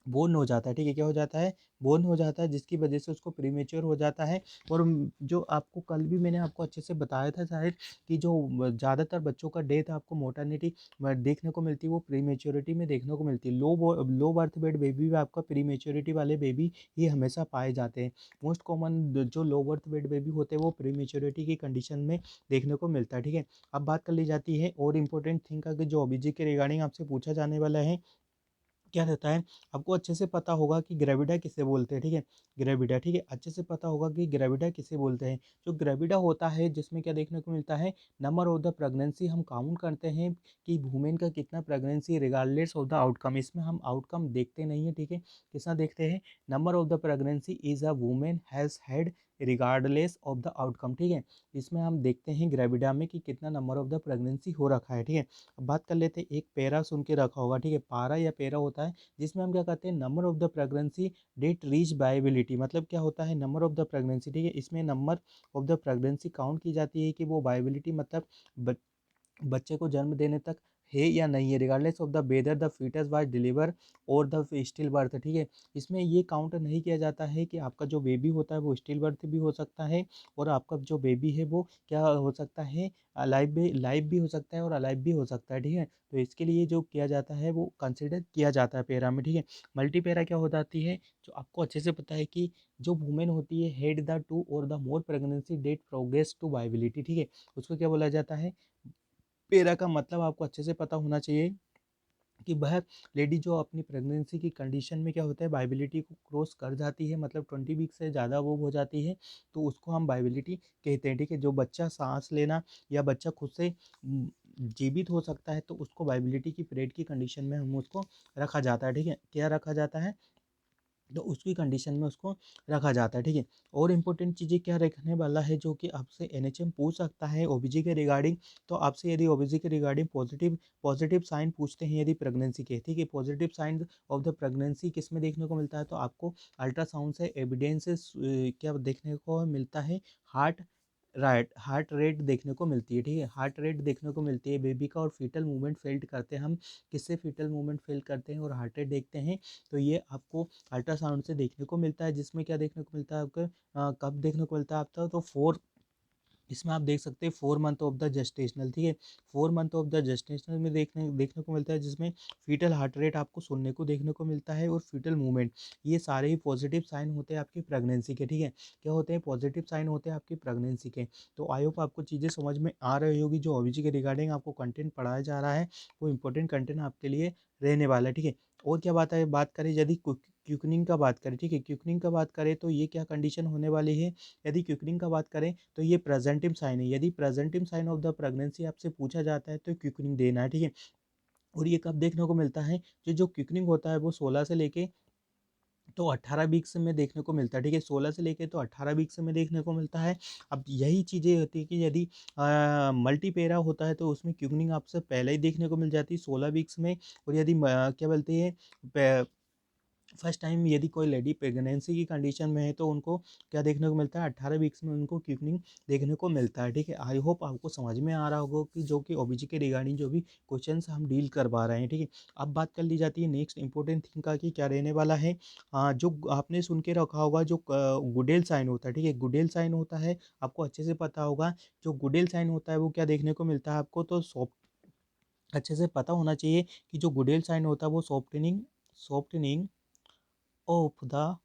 बोर्न हो जाता है, ठीक है। क्या हो जाता है, बोर्न हो जाता है, जिसकी वजह से उसको प्रीमेच्योर हो जाता है। और जो आपको कल भी मैंने आपको अच्छे से बताया था शायद, कि जो ज़्यादातर बच्चों का डेथ आपको मोर्टालिटी देखने को मिलती है, वो प्रीमेच्योरिटी में देखने को मिलती है। लो बर्थ वेट बेबी भी आपका प्रीमेच्योरिटी वाले बेबी ही हमेशा पाए जाते हैं। मोस्ट कॉमन जो लो बर्थ वेट बेबी होते हैं वो प्रीमेच्योरिटी की कंडीशन में देखने को मिलता है, ठीक है। अब बात कर ली जाती है और इम्पोर्टेंट थिंग का, कि जो ओबीजी के रिगार्डिंग आपसे पूछा जाने वाला है क्या रहता है, आपको अच्छे से पता होगा कि ग्रेविडा किसे बोलते हैं, ठीक है। ग्रेविडा, ठीक है, अच्छे से पता होगा कि ग्रेविडा किसे बोलते हैं। जो ग्रेविडा होता है, जिसमें क्या देखने को मिलता है, नंबर ऑफ द प्रेगनेंसी हम काउंट करते हैं कि वुमेन का कितना pregnancy regardless of the outcome. इसमें हम आउटकम देखते नहीं है, ठीक है। कितना देखते हैं, number of the pregnancy is a women has had regardless of the outcome, ठीक है। इसमें हम देखते हैं ग्रेविडा में कि कितना नंबर ऑफ द प्रेगनेंसी हो रखा है, ठीक है। अब बात कर लेते हैं, एक पैरा सुन के रखा होगा, ठीक है। पारा या पैरा होता है, जिसमें हम क्या कहते हैं, number of the pregnancy date reach viability. मतलब क्या होता है, नंबर ऑफ द प्रेगनेंसी, ठीक है। इसमें number of the pregnancy count की जाती है कि वो बायबिलिटी मतलब बच्चे को जन्म देने तक है या नहीं है, regardless of the whether the foetus was deliver or the still birth, ठीक है। इसमें ये काउंट नहीं किया जाता है कि आपका जो बेबी होता है वो स्टिल बर्थ भी हो सकता है, और आपका जो बेबी है वो क्या हो सकता है, लाइव भी हो सकता है और अलाइव भी हो सकता है, ठीक है। तो इसके लिए जो किया जाता है वो कंसिडर किया जाता है पैरा में, ठीक है। मल्टी पैरा क्या हो जाती है, जो आपको अच्छे से पता है कि जो वुमेन होती है had the two or the more pregnancy that progress to viability, ठीक है। उसको क्या बोला जाता है, पेरा का मतलब आपको अच्छे से पता होना चाहिए कि वह लेडी जो अपनी प्रेगनेंसी की कंडीशन में क्या होता है, बाइबिलिटी को क्रॉस कर जाती है, मतलब 20 वीक से ज़्यादा वो हो जाती है, तो उसको हम बाइबिलिटी कहते हैं, ठीक है। जो बच्चा सांस लेना या बच्चा खुद से जीवित हो सकता है, तो उसको बाइबिलिटी की पीरियड की कंडीशन में हम उसको रखा जाता है, ठीक है। क्या रखा जाता है, तो उसकी कंडीशन में उसको रखा जाता है, ठीक है। और इम्पोर्टेंट चीज़ें क्या रखने वाला है, जो कि आपसे एनएचएम पूछ सकता है ओबीजी के रिगार्डिंग। तो आपसे यदि ओबीजी के रिगार्डिंग पॉजिटिव पॉजिटिव साइन पूछते हैं यदि प्रेगनेंसी के, ठीक है, positive sign of the pregnancy किस में देखने को मिलता है, तो आपको अल्ट्रासाउंड से एविडेंसेस क्या देखने को मिलता है, हार्ट रेट देखने को मिलती है, ठीक है। हार्ट रेट देखने को मिलती है बेबी का, और फीटल मूवमेंट फेल्ट करते हैं हम, किससे फीटल मूवमेंट फेल करते हैं और हार्ट रेट देखते हैं, तो ये आपको अल्ट्रासाउंड से देखने को मिलता है। जिसमें क्या देखने को मिलता है आपको, कब देखने को मिलता है आपका, तो इसमें आप देख सकते हैं 4 मंथ ऑफ द जेस्टेशनल, ठीक है। 4 मंथ ऑफ द जेस्टेशनल में देखने को मिलता है, जिसमें फीटल हार्ट रेट आपको सुनने को देखने को मिलता है, और फीटल मूवमेंट, ये सारे ही पॉजिटिव साइन होते हैं आपकी प्रेगनेंसी के, ठीक है। क्या होते हैं, पॉजिटिव साइन होते हैं आपकी प्रेगनेंसी के। तो आई होप आपको चीज़ें समझ में आ रही होगी, जो ओबीजी के रिगार्डिंग आपको कंटेंट पढ़ाया जा रहा है, वो इंपॉर्टेंट कंटेंट आपके लिए रहने वाला है, ठीक है। और क्या बात करें यदि क्यूकनिंग का बात करें, ठीक है, क्यूकनिंग का बात करें, तो ये क्या कंडीशन होने वाली है, यदि क्विकनिंग का बात करें, तो ये प्रेजेंटिव साइन है। यदि presumptive sign of the pregnancy आपसे पूछा जाता है, तो क्विकनिंग देना है, ठीक है। और ये कब देखने को मिलता है, जो क्विकनिंग होता है वो 16 से लेके तो 18 वीक्स में देखने को मिलता है, ठीक है। 16 से लेके तो 18 वीक्स में देखने को मिलता है। अब यही चीज़ें होती है कि यदि मल्टीपेरा होता है, तो उसमें क्विकनिंग आपसे पहले ही देखने को मिल जाती है 16 वीक्स में। और यदि क्या बोलते हैं, फर्स्ट टाइम यदि कोई लेडी प्रेगनेंसी की कंडीशन में है, तो उनको क्या देखने को मिलता है, 18 वीक्स में उनको क्विकनिंग देखने को मिलता है, ठीक है। आई होप आपको समझ में आ रहा होगा कि जो कि ओबीजी के रिगार्डिंग जो भी क्वेश्चंस हम डील करवा रहे हैं, ठीक है। अब बात कर ली जाती है नेक्स्ट इंपॉर्टेंट थिंग का, कि क्या रहने वाला है, जो आपने सुन के रखा होगा, जो गुडेल साइन होता है, ठीक है। गुडेल साइन होता है, आपको अच्छे से पता होगा, जो गुडेल साइन होता है वो क्या देखने को मिलता है आपको, तो अच्छे से पता होना चाहिए कि जो गुडेल साइन होता है वो सॉफ्टनिंग ऑफ द,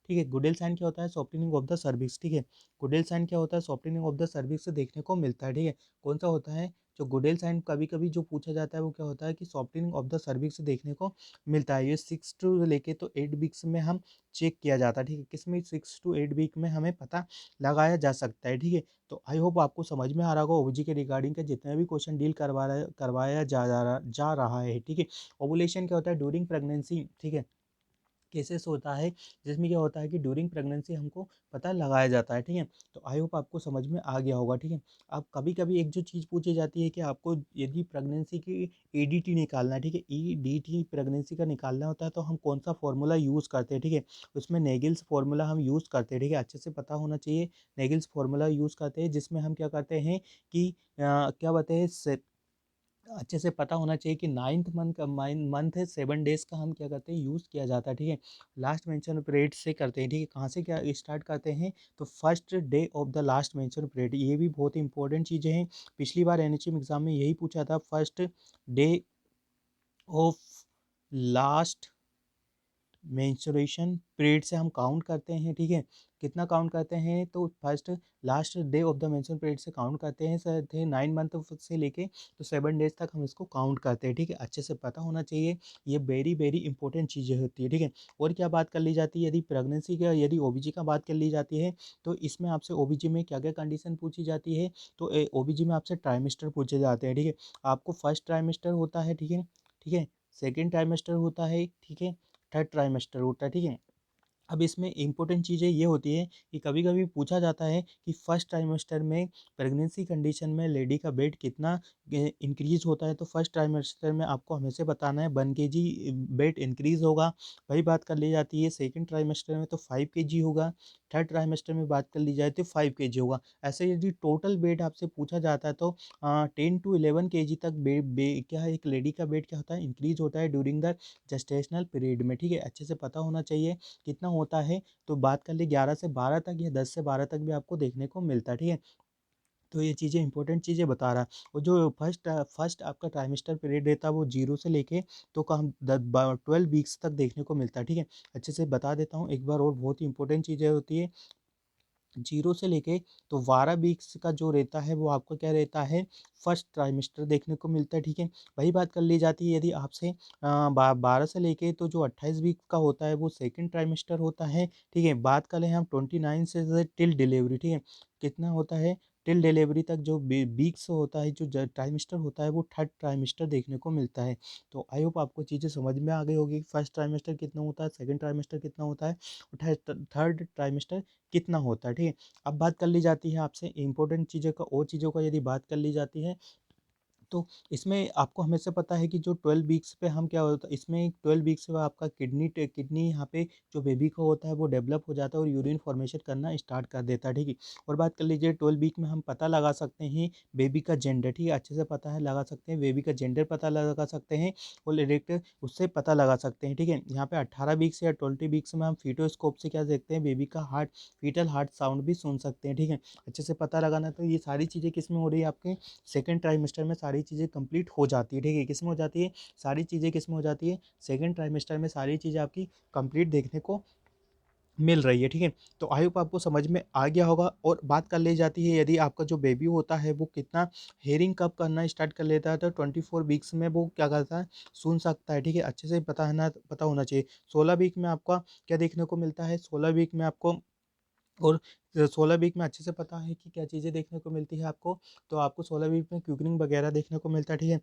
ठीक है। गुडेल साइन क्या होता है? सॉफ्टनिंग ऑफ द सर्विक्स, ठीक है। गुडेल साइन क्या होता है? सॉफ्टनिंग ऑफ द सर्विक्स से देखने को मिलता है, ठीक है। कौन सा होता है जो गुडेल साइन? कभी कभी जो पूछा जाता है वो क्या होता है कि सॉफ्टनिंग ऑफ द सर्विक्स से देखने को मिलता है। ये 6 to 8 वीक्स में हम चेक किया जाता है, ठीक है। किसमें? 6 to 8 वीक में हमें पता लगाया जा सकता है, ठीक है। तो आई होप आपको समझ में आ रहा होगा ओबीजी के रिगार्डिंग के जितने भी क्वेश्चन डील करवाया जा रहा है, ठीक है। ओवुलेशन क्या होता है? ड्यूरिंग प्रेगनेंसी, ठीक है। केसेस होता है जिसमें क्या होता है कि ड्यूरिंग प्रेगनेंसी हमको पता लगाया जाता है, ठीक है। तो आई होप आपको समझ में आ गया होगा, ठीक है। अब कभी कभी एक जो चीज़ पूछी जाती है कि आपको यदि प्रेगनेंसी की ईडीटी निकालना है, ठीक है, ईडीटी प्रेगनेंसी का निकालना होता है तो हम कौन सा फॉर्मूला यूज़ करते हैं, ठीक है। उसमें नेगिल्स फार्मूला हम यूज़ करते हैं, ठीक है। अच्छे से पता होना चाहिए। नेगिल्स फार्मूला यूज़ करते हैं जिसमें हम क्या करते हैं कि क्या बताए, अच्छे से पता होना चाहिए कि 9th मंथ का मंथ है 7 डेज़ का हम क्या करते हैं यूज़ किया जाता है, ठीक है। लास्ट मेंशन पीरियड से करते हैं, ठीक है। कहाँ से क्या स्टार्ट करते हैं? तो first day of the last mention period. ये भी बहुत इंपॉर्टेंट चीज़ें हैं। पिछली बार एनएचएम एग्जाम में यही पूछा था, first day of last menstruation period से हम काउंट करते हैं, ठीक है। कितना काउंट करते हैं? तो first last day of the menstruation period से काउंट करते हैं, सर थे 9 मंथ से लेके तो 7 डेज तक हम इसको काउंट करते हैं, ठीक है। अच्छे से पता होना चाहिए। ये वेरी वेरी इंपॉर्टेंट चीज़ें होती है, ठीक है। और क्या बात कर ली जाती है? यदि प्रेगनेंसी का, यदि ओबीजी का बात कर ली जाती है तो इसमें आपसे ओबीजी में क्या क्या कंडीशन पूछी जाती है? तो ओबीजी में आपसे ट्राइमेस्टर पूछे जाते हैं, ठीक है। आपको फर्स्ट ट्राइमेस्टर होता है, ठीक है, ठीक है। सेकेंड ट्राइमेस्टर होता है, ठीक है। थर्ड ट्राइमेस्टर होता है, ठीक है। अब इसमें इम्पोर्टेंट चीज़ें ये होती है कि कभी कभी पूछा जाता है कि फर्स्ट ट्राइमेस्टर में प्रेगनेंसी कंडीशन में लेडी का वेट कितना इंक्रीज होता है। तो फर्स्ट ट्राइमेस्टर में आपको हमेशा बताना है 1 kg वेट इंक्रीज होगा। वही बात कर ली जाती है सेकंड ट्राइमेस्टर में तो 5 kg होगा। थर्ड ट्राइमेस्टर में बात कर ली जाए तो 5 kg होगा। ऐसे यदि टोटल वेट आपसे पूछा जाता है तो 10 to 11 kg तक क्या है, एक लेडी का वेट क्या होता है? इंक्रीज होता है ड्यूरिंग द जेस्टेशनल पीरियड में, ठीक है। अच्छे से पता होना चाहिए कितना होता है। तो बात कर ली 11 से 12 तक या 10 से 12 तक भी आपको देखने को मिलता है, ठीक है। तो ये चीज़ें इंपॉर्टेंट चीज़ें बता रहा है। और जो फर्स्ट आपका ट्राइमेस्टर पीरियड रहता है वो 0 से लेके तो कम 12 वीक्स तक देखने को मिलता है, ठीक है। अच्छे से बता देता हूँ एक बार और, बहुत ही इंपॉर्टेंट चीज़ें होती है। 0 से लेके तो 12 वीक्स का जो रहता है वो आपका क्या रहता है? फर्स्ट ट्राइमेस्टर देखने को मिलता है, ठीक है। वही बात कर ली जाती है यदि आपसे 12 से लेके तो जो 28 वीक का होता है वो सेकंड ट्राइमेस्टर होता है, ठीक है। बात करें हम 29 से टिल डिलीवरी, ठीक है, कितना होता है? टिल डिलीवरी तक जो वीक्स होता है, जो ट्राइमेस्टर होता है वो थर्ड ट्राइमेस्टर देखने को मिलता है। तो आई होप आपको चीज़ें समझ में आ गई होगी। फर्स्ट ट्राइमेस्टर कितना होता है, सेकंड ट्राइमेस्टर कितना होता है, और थर्ड ट्राइमेस्टर कितना होता है, ठीक है। अब बात कर ली जाती है आपसे इम्पोर्टेंट चीज़ों का, और चीज़ों का यदि बात कर ली जाती है तो इसमें आपको हमेशा पता है कि जो 12 वीक्स पे हम क्या होता है, इसमें 12 वीक्स में आपका किडनी यहाँ पे जो बेबी का होता है वो डेवलप हो जाता है और यूरिन फॉर्मेशन करना स्टार्ट कर देता है, ठीक है। और बात कर लीजिए 12 वीक में हम पता लगा सकते हैं बेबी का जेंडर, ठीक है। अच्छे से पता है लगा सकते हैं बेबी का जेंडर पता लगा सकते हैं और डायरेक्ट उससे पता लगा सकते हैं, ठीक है। यहाँ पे 18 वीक्स या 20 वीक्स में हम फीटोस्कोप से क्या देखते हैं? बेबी का हार्ट, फीटल हार्ट साउंड भी सुन सकते हैं, ठीक है। अच्छे से पता लगाना। तो ये सारी चीज़ें किस में हो रही है? आपके सेकंड ट्राइमेस्टर में सारी चीज़ें कंप्लीट हो जाती है, ठीक है। किस में हो जाती है? सारी चीज़ें किस में हो जाती है? सेकंड ट्राइमेस्टर में सारी चीज़ें आपकी कंप्लीट देखने को मिल रही है, ठीक है। तो आई होप आपको समझ में आ गया होगा। और बात कर ली जाती है यदि आपका जो बेबी होता है वो कितना हेयरिंग कब करना स्टार्ट कर लेता है तो 24 वीक्स में वो क्या करता है? सुन सकता है, ठीक है। अच्छे से पता होना चाहिए। 16 वीक में आपका क्या देखने को मिलता है? 16 वीक में आपको, और 16 वीक में अच्छे से पता है कि क्या चीज़ें देखने को मिलती है आपको। तो आपको 16 वीक में क्यूकनिंग वगैरह देखने को मिलता है, ठीक है।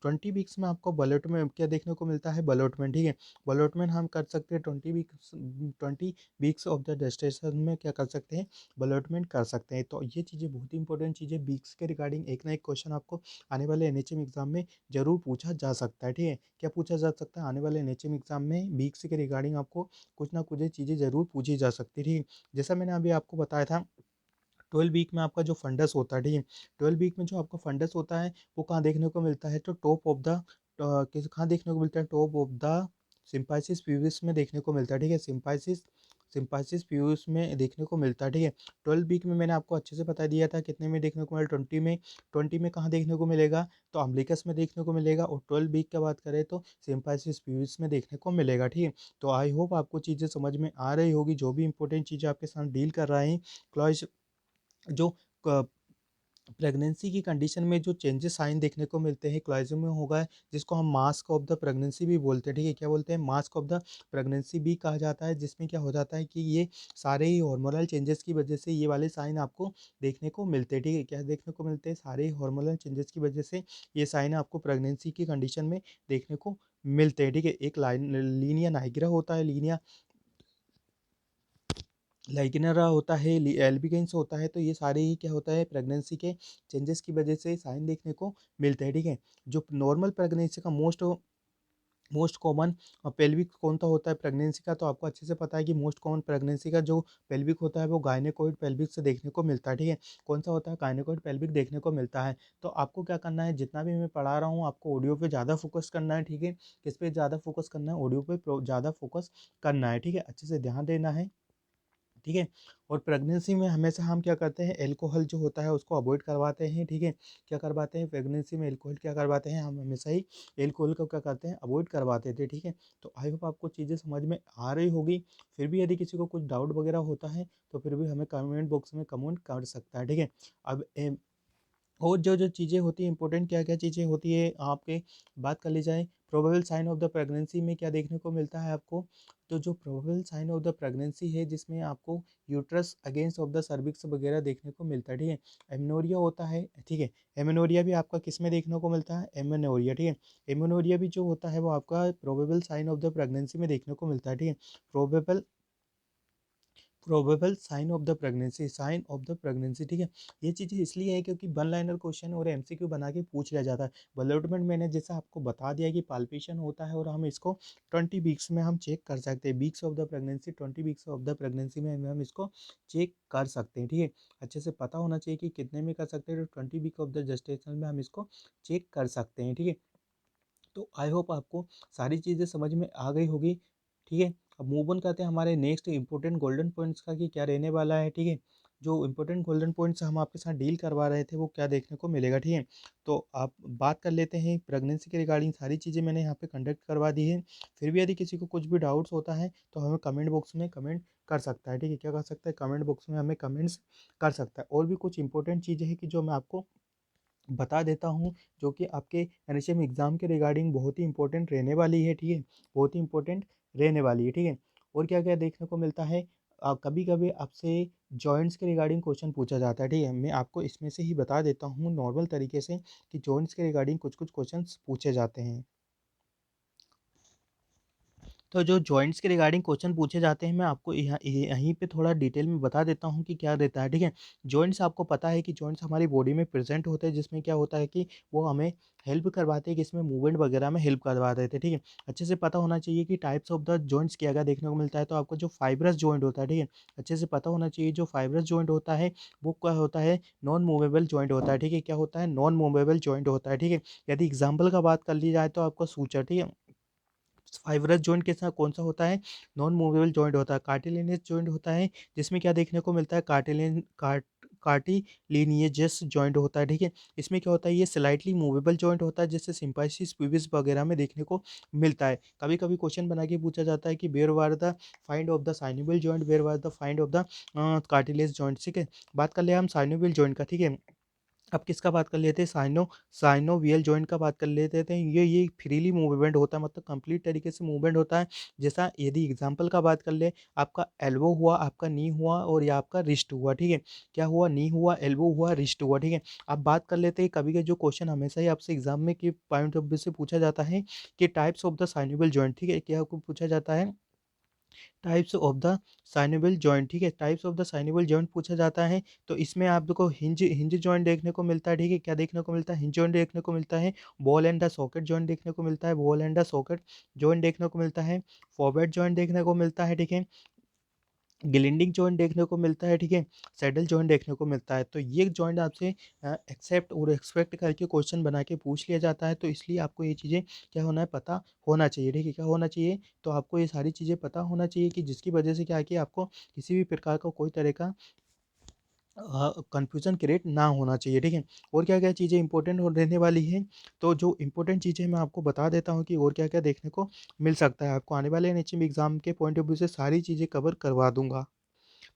20 वीक्स में आपको बलोटमेंट क्या देखने को मिलता है? बलोटमेंट, ठीक है। बलोटमेंट हम कर सकते हैं 20 वीक्स ऑफ द जेस्टेशन में क्या कर सकते हैं? बलोटमेंट कर सकते हैं। तो ये चीज़ें बहुत ही इंपॉर्टेंट चीज़ें वीक्स के रिगार्डिंग एक ना एक क्वेश्चन आपको आने वाले एनएचएम एग्जाम में ज़रूर पूछा जा सकता है, ठीक है। क्या पूछा जा सकता है? आने वाले एनएचएम एग्जाम में वीक्स के रिगार्डिंग आपको कुछ ना कुछ चीज़ें ज़रूर पूछी जा सकती है, ठीक है। जैसा मैंने अभी आपको बताया था 12 वीक में आपका जो फंडस होता है, ठीक है। 12 वीक में जो आपका फंडस होता है वो कहाँ देखने को मिलता है? तो टॉप ऑफ द किस कहाँ देखने को मिलता है? टॉप ऑफ द सिम्पाइसिस प्यूबिस में देखने को मिलता है, ठीक है। सिम्पाइसिस सिम्पाइसिस फ्यूज में देखने को मिलता है, ठीक है। 12 वीक में मैंने आपको अच्छे से बता दिया था कितने में देखने को मिला, 20 में। 20 में कहाँ देखने को मिलेगा, तो अम्बिलिकस में देखने को मिलेगा, और 12 वीक की बात करें तो सिम्पाइसिस फ्यूज में देखने को मिलेगा, ठीक है। तो आई होप आपको चीज़ें समझ में आ रही होगी, जो भी इंपॉर्टेंट चीज़ें आपके साथ डील कर रहे हैं। क्लॉज जो प्रेगनेंसी की कंडीशन में जो चेंजेस साइन देखने को मिलते हैं क्लाइज़ में होगा, जिसको हम मास्क ऑफ द प्रेगनेंसी भी बोलते हैं, ठीक है। क्या बोलते हैं, मास्क ऑफ द प्रेगनेंसी भी कहा जाता है, जिसमें क्या हो जाता है कि ये सारे ही हार्मोनल चेंजेस की वजह से ये वाले साइन आपको देखने को मिलते हैं, ठीक है। क्या देखने को मिलते हैं, सारे हार्मोनल चेंजेस की वजह से ये साइन आपको प्रेगनेंसी की कंडीशन में देखने को मिलते हैं, ठीक है। एक लाइन लीनिया नाइग्रा होता है, लीनिया लाइगेनरा होता है, एल्बिगेंस होता है, तो ये सारे ही क्या होता है, प्रेगनेंसी के चेंजेस की वजह से साइन देखने को मिलते हैं, ठीक है। जो नॉर्मल प्रेगनेंसी का मोस्ट मोस्ट कॉमन पेल्विक कौन सा होता है प्रेगनेंसी का, तो आपको अच्छे से पता है कि मोस्ट कॉमन प्रेगनेंसी का जो पेल्विक होता है वो गायनेकोइड पेल्विक से देखने को मिलता है, ठीक है। कौन सा होता है, गायनेकोइड पेल्विक देखने को मिलता है। तो आपको क्या करना है, जितना भी मैं पढ़ा रहा हूँ आपको ऑडियो पे ज़्यादा फोकस करना है, ठीक है। किस पे ज़्यादा फोकस करना है, ऑडियो पे ज़्यादा फोकस करना है, ठीक है। अच्छे से ध्यान देना है, ठीक है। और प्रेगनेंसी में हमेशा हम क्या करते हैं, अल्कोहल जो होता है उसको अवॉइड करवाते हैं, ठीक है। क्या करवाते हैं प्रेगनेंसी में, अल्कोहल क्या करवाते हैं, हम हमेशा ही अल्कोहल को क्या करते हैं, अवॉइड करवाते थे, ठीक है। तो आई होप आपको चीज़ें समझ में आ रही होगी। फिर भी यदि किसी को कुछ डाउट वगैरह होता है तो फिर भी हमें कमेंट बॉक्स में कमेंट कर सकता है, ठीक है। अब और जो चीज़ें होती हैं इंपॉर्टेंट, क्या-क्या चीज़ें होती है आपके बात कर ली जाए, probable sign of the pregnancy में क्या देखने को मिलता है आपको, तो जो probable sign of the pregnancy है जिसमें आपको uterus against of the cervix वगैरह देखने को मिलता है, ठीक है। एमेनोरिया होता है, ठीक है। एमेनोरिया भी आपका किस में देखने को मिलता है, एमेनोरिया, ठीक है। एमेनोरिया भी जो होता है वो आपका probable sign of the pregnancy में देखने को मिलता है, ठीक है। Probable probable sign of the pregnancy, sign of the pregnancy, ठीक है। ये चीज़ें इसलिए है क्योंकि वन लाइनर क्वेश्चन और एमसीक्यू बना के पूछ लिया जाता है। डेवलपमेंट मैंने जैसा आपको बता दिया कि पाल्पेशन होता है और हम इसको 20 वीक्स में हम चेक कर सकते हैं, weeks of the pregnancy, 20 weeks of the pregnancy में हम इसको चेक कर सकते हैं, ठीक है। अच्छे से पता होना चाहिए कि कितने में कर सकते हैं, तो 20 वीक ऑफ द जेस्टेशन में हम इसको चेक कर सकते हैं, ठीक है। तो आई होप आपको सारी चीज़ें समझ में आ गई होगी, ठीक है। अब मूव ऑन करते हैं हमारे नेक्स्ट इंपॉर्टेंट गोल्डन पॉइंट्स का कि क्या रहने वाला है, ठीक है। जो इंपॉर्टेंट गोल्डन पॉइंट्स हम आपके साथ डील करवा रहे थे वो क्या देखने को मिलेगा, ठीक है। तो आप बात कर लेते हैं प्रेगनेंसी के रिगार्डिंग, सारी चीज़ें मैंने यहाँ पे कंडक्ट करवा दी है। फिर भी यदि किसी को कुछ भी डाउट्स होता है तो हमें कमेंट बॉक्स में कमेंट कर सकता है, ठीक है। क्या कर सकता है, कमेंट बॉक्स में हमें कमेंट्स कर सकता है। और भी कुछ इंपॉर्टेंट चीज़ें हैं कि जो मैं आपको बता देता हूँ, जो कि आपके एनएचएम एग्ज़ाम के रिगार्डिंग बहुत ही इंपॉर्टेंट रहने वाली है, ठीक है। बहुत ही इंपॉर्टेंट रहने वाली है, ठीक है। और क्या-क्या देखने को मिलता है, कभी-कभी आपसे जॉइंट्स के रिगार्डिंग क्वेश्चन पूछा जाता है, ठीक है। मैं आपको इसमें से ही बता देता हूँ नॉर्मल तरीके से कि जॉइंट्स के रिगार्डिंग कुछ-कुछ क्वेश्चंस पूछे जाते हैं। तो जो जॉइंट्स के रिगार्डिंग क्वेश्चन पूछे जाते हैं, मैं आपको यहीं पे थोड़ा डिटेल में बता देता हूँ कि क्या रहता है, ठीक है। जॉइंट्स आपको पता है कि जॉइंट्स हमारी बॉडी में प्रेजेंट होते हैं, जिसमें क्या होता है कि वो हमें हेल्प करवाते हैं, किसमें मूवमेंट वगैरह में हेल्प करवा देते हैं, ठीक है। अच्छे से पता होना चाहिए कि टाइप्स ऑफ द जॉइंट्स क्या क्या देखने को मिलता है, तो आपको जो फाइब्रस जॉइंट होता है, ठीक है। अच्छे से पता होना चाहिए जो फाइब्रस जॉइंट होता है वो क्या होता है, नॉन मूवेबल जॉइंट होता है, ठीक है। क्या होता है, नॉन मूवेबल जॉइंट होता है, ठीक है। यदि एग्जाम्पल का बात कर ली जाए तो आपका सूचर, ठीक है। फाइब्रस जॉइंट के साथ कौन-सा होता है? नॉन मूवेबल जॉइंट होता है। कार्टिलेनियस जॉइंट होता है, जिसमें क्या देखने को मिलता है, कार्टिलिनियेजस जॉइंट होता है, ठीक है। इसमें क्या होता है, ये स्लाइटली मूवेबल जॉइंट होता है, जिससे सिम्पाइसिस प्यूबिस वगैरह में देखने को मिलता है। कभी-कभी क्वेश्चन बना के पूछा जाता है कि where were the find of the synovial joint, where were the find of the cartilage joint, ठीक है। बात कर ले हम साइनोवियल जॉइंट का, ठीक है। अब किसका बात कर लेते हैं, साइनोवियल जॉइंट का बात कर लेते थे। ये फ्रीली मूवमेंट होता है, मतलब कंप्लीट तरीके से मूवमेंट होता है। जैसा यदि एग्जांपल का बात कर ले, आपका एल्बो हुआ, आपका नी हुआ और या आपका रिस्ट हुआ, ठीक है। क्या हुआ, नी हुआ, एल्बो हुआ, रिस्ट हुआ, ठीक है। अब बात कर लेते हैं कभी के जो क्वेश्चन हमेशा ही आपसे एग्जाम में के पॉइंट ऑफ व्यू से पूछा जाता है कि types of the synovial joint, ठीक है। क्या आपको पूछा जाता है, टाइप्स ऑफ द साइनेबल जॉइंट, ठीक है। टाइप्स ऑफ द साइनेबल जॉइंट पूछा जाता है, तो इसमें आपको हिंज हिंज जॉइंट देखने को मिलता है, ठीक है। क्या देखने को मिलता है, हिंज जॉइंट देखने को मिलता है। Ball and the socket joint देखने को मिलता है, ball and the socket joint देखने को मिलता है। फॉरवर्ड जॉइंट देखने को मिलता है, ठीक है। ग्लिंडिंग जॉइंट देखने को मिलता है, ठीक है? सैडल जॉइंट देखने को मिलता है। तो ये जॉइंट आपसे एक्सेप्ट और एक्सपेक्ट करके क्वेश्चन बना के पूछ लिया जाता है, तो इसलिए आपको ये चीज़ें क्या होना है, पता होना चाहिए, ठीक है? क्या होना चाहिए? तो आपको ये सारी चीज़ें पता होना चाहिए कि जिसकी वजह से क्या है कि आपको किसी भी प्रकार का कोई तरह का कन्फ्यूज़न क्रिएट ना होना चाहिए, ठीक है? और क्या-क्या चीज़ें इंपॉर्टेंट हो रहने वाली हैं, तो जो इंपॉर्टेंट चीज़ें मैं आपको बता देता हूँ कि और क्या-क्या देखने को मिल सकता है। आपको आने वाले एनएचएम एग्ज़ाम के पॉइंट ऑफ व्यू से सारी चीज़ें कवर करवा दूँगा।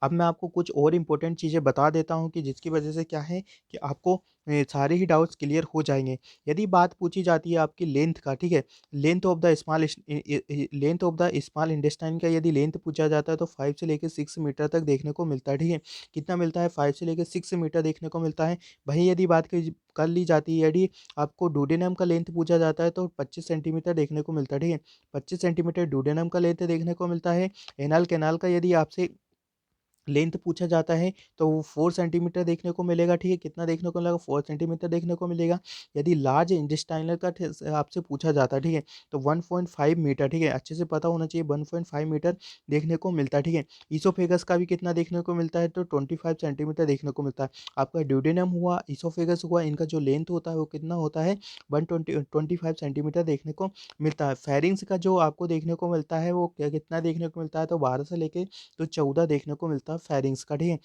अब मैं आपको कुछ और इम्पोर्टेंट चीज़ें बता देता हूँ कि जिसकी वजह से क्या है कि आपको सारे ही डाउट्स क्लियर हो जाएँगे। यदि बात पूछी जाती है आपकी लेंथ का, ठीक है? Length of the small intestine का यदि लेंथ पूछा जाता है तो 5 से लेके 6 मीटर तक देखने को मिलता है, ठीक है? कितना मिलता है? 5 से लेके 6 मीटर देखने को मिलता है। वहीं यदि बात कर ली जाती है, यदि आपको डुडेनम का लेंथ पूछा जाता है तो 25 सेंटीमीटर देखने को मिलता है, ठीक है? 25 सेंटीमीटर डुडेनम का लेंथ देखने को मिलता है। एनल कैनाल का यदि आपसे लेंथ पूछा जाता है तो वो 4 सेंटीमीटर देखने को मिलेगा, ठीक है? कितना देखने को मिलेगा? 4 सेंटीमीटर देखने को मिलेगा। यदि लार्ज इंटेस्टाइनल का आपसे पूछा जाता है, ठीक है? तो 1.5 मीटर, ठीक है? अच्छे से पता होना चाहिए, 1.5 मीटर देखने को मिलता है, ठीक है? इसोफेगस का भी कितना देखने को मिलता है? तो 25 सेंटीमीटर देखने को मिलता है। आपका ड्यूडेनम हुआ, इसोफेगस हुआ, इनका जो लेंथ होता है वो कितना होता है? 120 25 सेंटीमीटर देखने को मिलता है। फेरिंग्स का जो आपको देखने को मिलता है वो क्या कितना देखने को मिलता है? तो 12 से लेके तो 14 देखने को मिलता है फेरिंग्स का, ठीक है?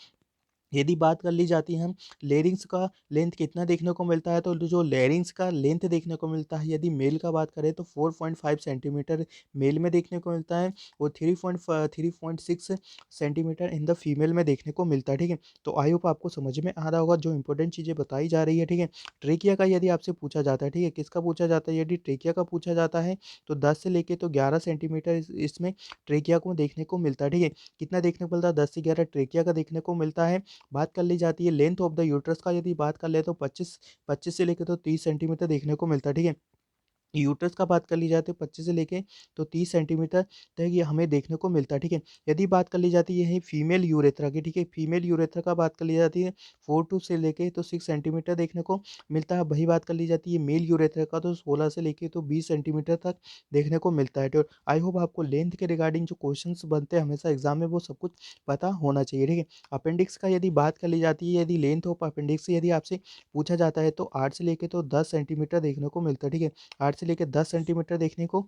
यदि बात कर ली जाती है हम लेरिंग्स का लेंथ कितना देखने को मिलता है, तो जो लेरिंग्स का लेंथ देखने को मिलता है, यदि मेल का बात करें तो 4.5 सेंटीमीटर मेल में देखने को मिलता है और 3.6 सेंटीमीटर इन द फीमेल में देखने को मिलता है, ठीक है? तो आई होप आपको समझ में आ रहा होगा जो इंपॉर्टेंट चीज़ें बताई जा रही है, ठीक है? ट्रेकिया का यदि आपसे पूछा जाता है, ठीक है? किसका पूछा जाता है? यदि ट्रेकिया का पूछा जाता है तो 10 से लेके तो 11 सेंटीमीटर इसमें ट्रेकिया को देखने को मिलता है, ठीक है? कितना देखने को मिलता है? 10 से 11 ट्रेकिया का देखने को मिलता है। बात कर ली जाती है लेंथ ऑफ द यूट्रस का, यदि बात कर ले तो 25 से लेके तो 30 सेंटीमीटर देखने को मिलता है, ठीक है? यूट्रस का बात कर ली जाए तो 25 से लेके तो 30 सेंटीमीटर तक ये हमें देखने को मिलता है, ठीक है? यदि बात कर ली जाती है फीमेल यूरेथ्रा की, ठीक है? फीमेल यूरेथ्रा का बात कर ली जाती है 4 टू से लेके तो 6 सेंटीमीटर देखने को मिलता है। वही बात कर ली जाती है मेल यूरेथ्रा का तो 16 से लेके तो 20 सेंटीमीटर तक देखने को मिलता है। तो आई होप आपको लेंथ के रिगार्डिंग जो क्वेश्चंस बनते हैं हमेशा एग्जाम में वो सब कुछ पता होना चाहिए, ठीक है? अपेंडिक्स का यदि बात कर ली जाती है, यदि लेंथ ऑफ अपेंडिक्स यदि आपसे पूछा जाता है तो 8 से लेके तो 10 सेंटीमीटर देखने को मिलता है, ठीक है? 8 से लेके 10 सेंटीमीटर देखने को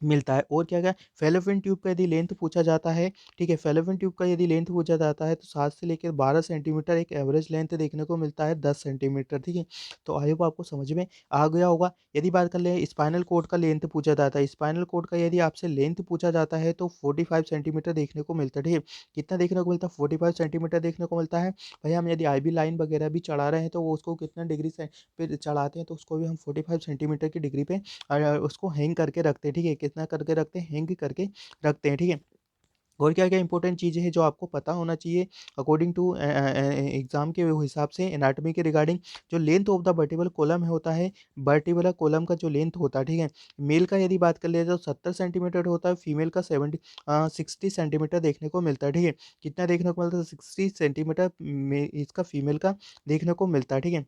मिलता है। और क्या-क्या फैलोपियन ट्यूब का यदि लेंथ पूछा जाता है, ठीक है? फैलोपियन ट्यूब का यदि लेंथ पूछा जाता है तो 7 से लेकर 12 सेंटीमीटर एक एवरेज लेंथ देखने को मिलता है 10 सेंटीमीटर, ठीक है? तो आई होप आपको समझ में आ गया होगा। यदि बात कर लें स्पाइनल कॉर्ड का लेंथ पूछा जाता है, स्पाइनल कॉर्ड का यदि आपसे लेंथ पूछा जाता है तो 45 सेंटीमीटर देखने को मिलता है, ठीक है? कितना देखने को मिलता है? 45 सेंटीमीटर देखने को मिलता है। भई हम यदि आईवी लाइन वगैरह भी चढ़ा रहे हैं तो वो उसको कितना डिग्री से पे चढ़ाते हैं तो उसको भी हम 45 सेंटीमीटर की डिग्री पे उसको हैंग करके रखते हैं, ठीक है? कितना करके रखते हैं? हैंग करके रखते हैं, ठीक है? और क्या-क्या इंपॉर्टेंट चीज़ें हैं जो आपको पता होना चाहिए अकॉर्डिंग टू एग्ज़ाम के हिसाब से एनाटॉमी के रिगार्डिंग जो length of the vertebral column होता है, वर्टिब्रल कॉलम का जो लेंथ होता है, ठीक है? मेल का यदि बात कर लिया जाए तो 70 सेंटीमीटर होता है, फीमेल का 60 सेंटीमीटर देखने को मिलता है, ठीक है? कितना देखने को मिलता है? 60 सेंटीमीटर में इसका फीमेल का देखने को मिलता है, ठीक है?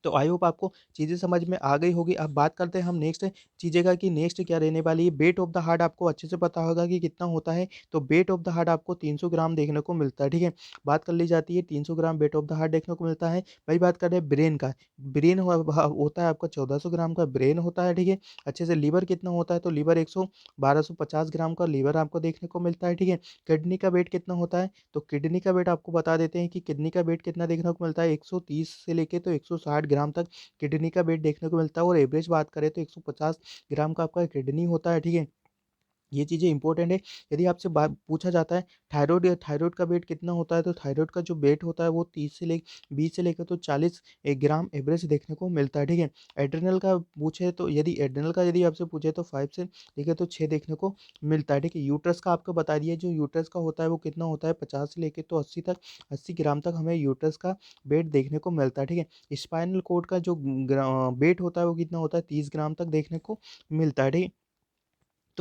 तो आई होप आपको चीज़ें समझ में आ गई होगी। अब बात करते हैं हम नेक्स्ट चीज़ें का कि नेक्स्ट क्या रहने वाली है। वेट ऑफ द हार्ट आपको अच्छे से पता होगा कि कितना होता है। तो वेट ऑफ द हार्ट आपको 300 ग्राम देखने को मिलता है, ठीक है? बात कर ली जाती है 300 gram weight of the heart देखने को मिलता है। वही बात कर रहे हैं ब्रेन का। ब्रेन होता है आपका 1400 ग्राम का ब्रेन होता है, ठीक है? अच्छे से लिवर कितना होता है? तो लिवर 1250 ग्राम का लिवर आपको देखने को मिलता है, ठीक है? किडनी का वेट कितना होता है? तो किडनी का वेट आपको बता देते हैं कि किडनी का वेट कितना देखने को मिलता है 130 से लेके तो 160 ग्राम तक किडनी का वेट देखने को मिलता है और एवरेज बात करें तो 150 ग्राम का आपका किडनी होता है, ठीक है? ये चीज़ें इंपॉर्टेंट है। यदि आपसे बात पूछा जाता है थायरॉइड का वेट कितना होता है, तो थायरॉइड का जो वेट होता है वो 20 से लेकर तो 40 ग्राम एवरेज देखने को मिलता है, ठीक है? एड्रिनल का पूछे तो यदि आपसे पूछे तो 5 से लेके तो 6 देखने को मिलता है, ठीक है? यूट्रस का आपको बता दिया जो यूट्रस का होता है वो कितना होता है 50 से लेके तो 80 ग्राम तक हमें यूट्रस का वेट देखने को मिलता है, ठीक है? स्पाइनल कॉर्ड का जो वेट होता है वो कितना होता है 30 ग्राम तक देखने को मिलता है, ठीक है?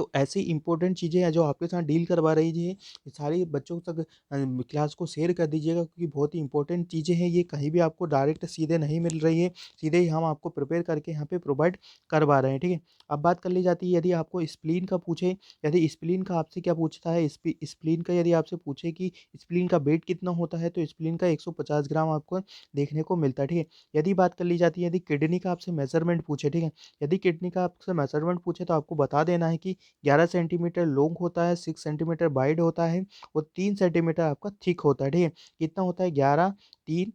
तो ऐसी इम्पोर्टेंट चीज़ें हैं जो आपके साथ डील करवा रही है, ये सारी बच्चों तक क्लास को शेयर कर दीजिएगा, क्योंकि बहुत ही इम्पोर्टेंट चीज़ें हैं, ये कहीं भी आपको डायरेक्ट सीधे नहीं मिल रही है, सीधे ही हम आपको प्रिपेयर करके यहाँ पे प्रोवाइड करवा रहे हैं, ठीक है। अब बात कर ली जाती है यदि आपको स्प्लीन का पूछे, यदि स्प्लीन का आपसे क्या पूछता है, स्प्लीन का यदि आपसे पूछे कि स्प्लीन का वेट कितना होता है, तो स्प्लीन का 150 ग्राम आपको देखने को मिलता है, ठीक है। यदि बात कर ली जाती है यदि किडनी का आपसे मेज़रमेंट पूछे, ठीक है, यदि किडनी का आपसे मेज़रमेंट पूछे तो आपको बता देना है कि 11 सेंटीमीटर लॉन्ग होता है, 6 सेंटीमीटर वाइड होता है और 3 सेंटीमीटर आपका थिक होता है, ठीक है। कितना होता है 11, 3,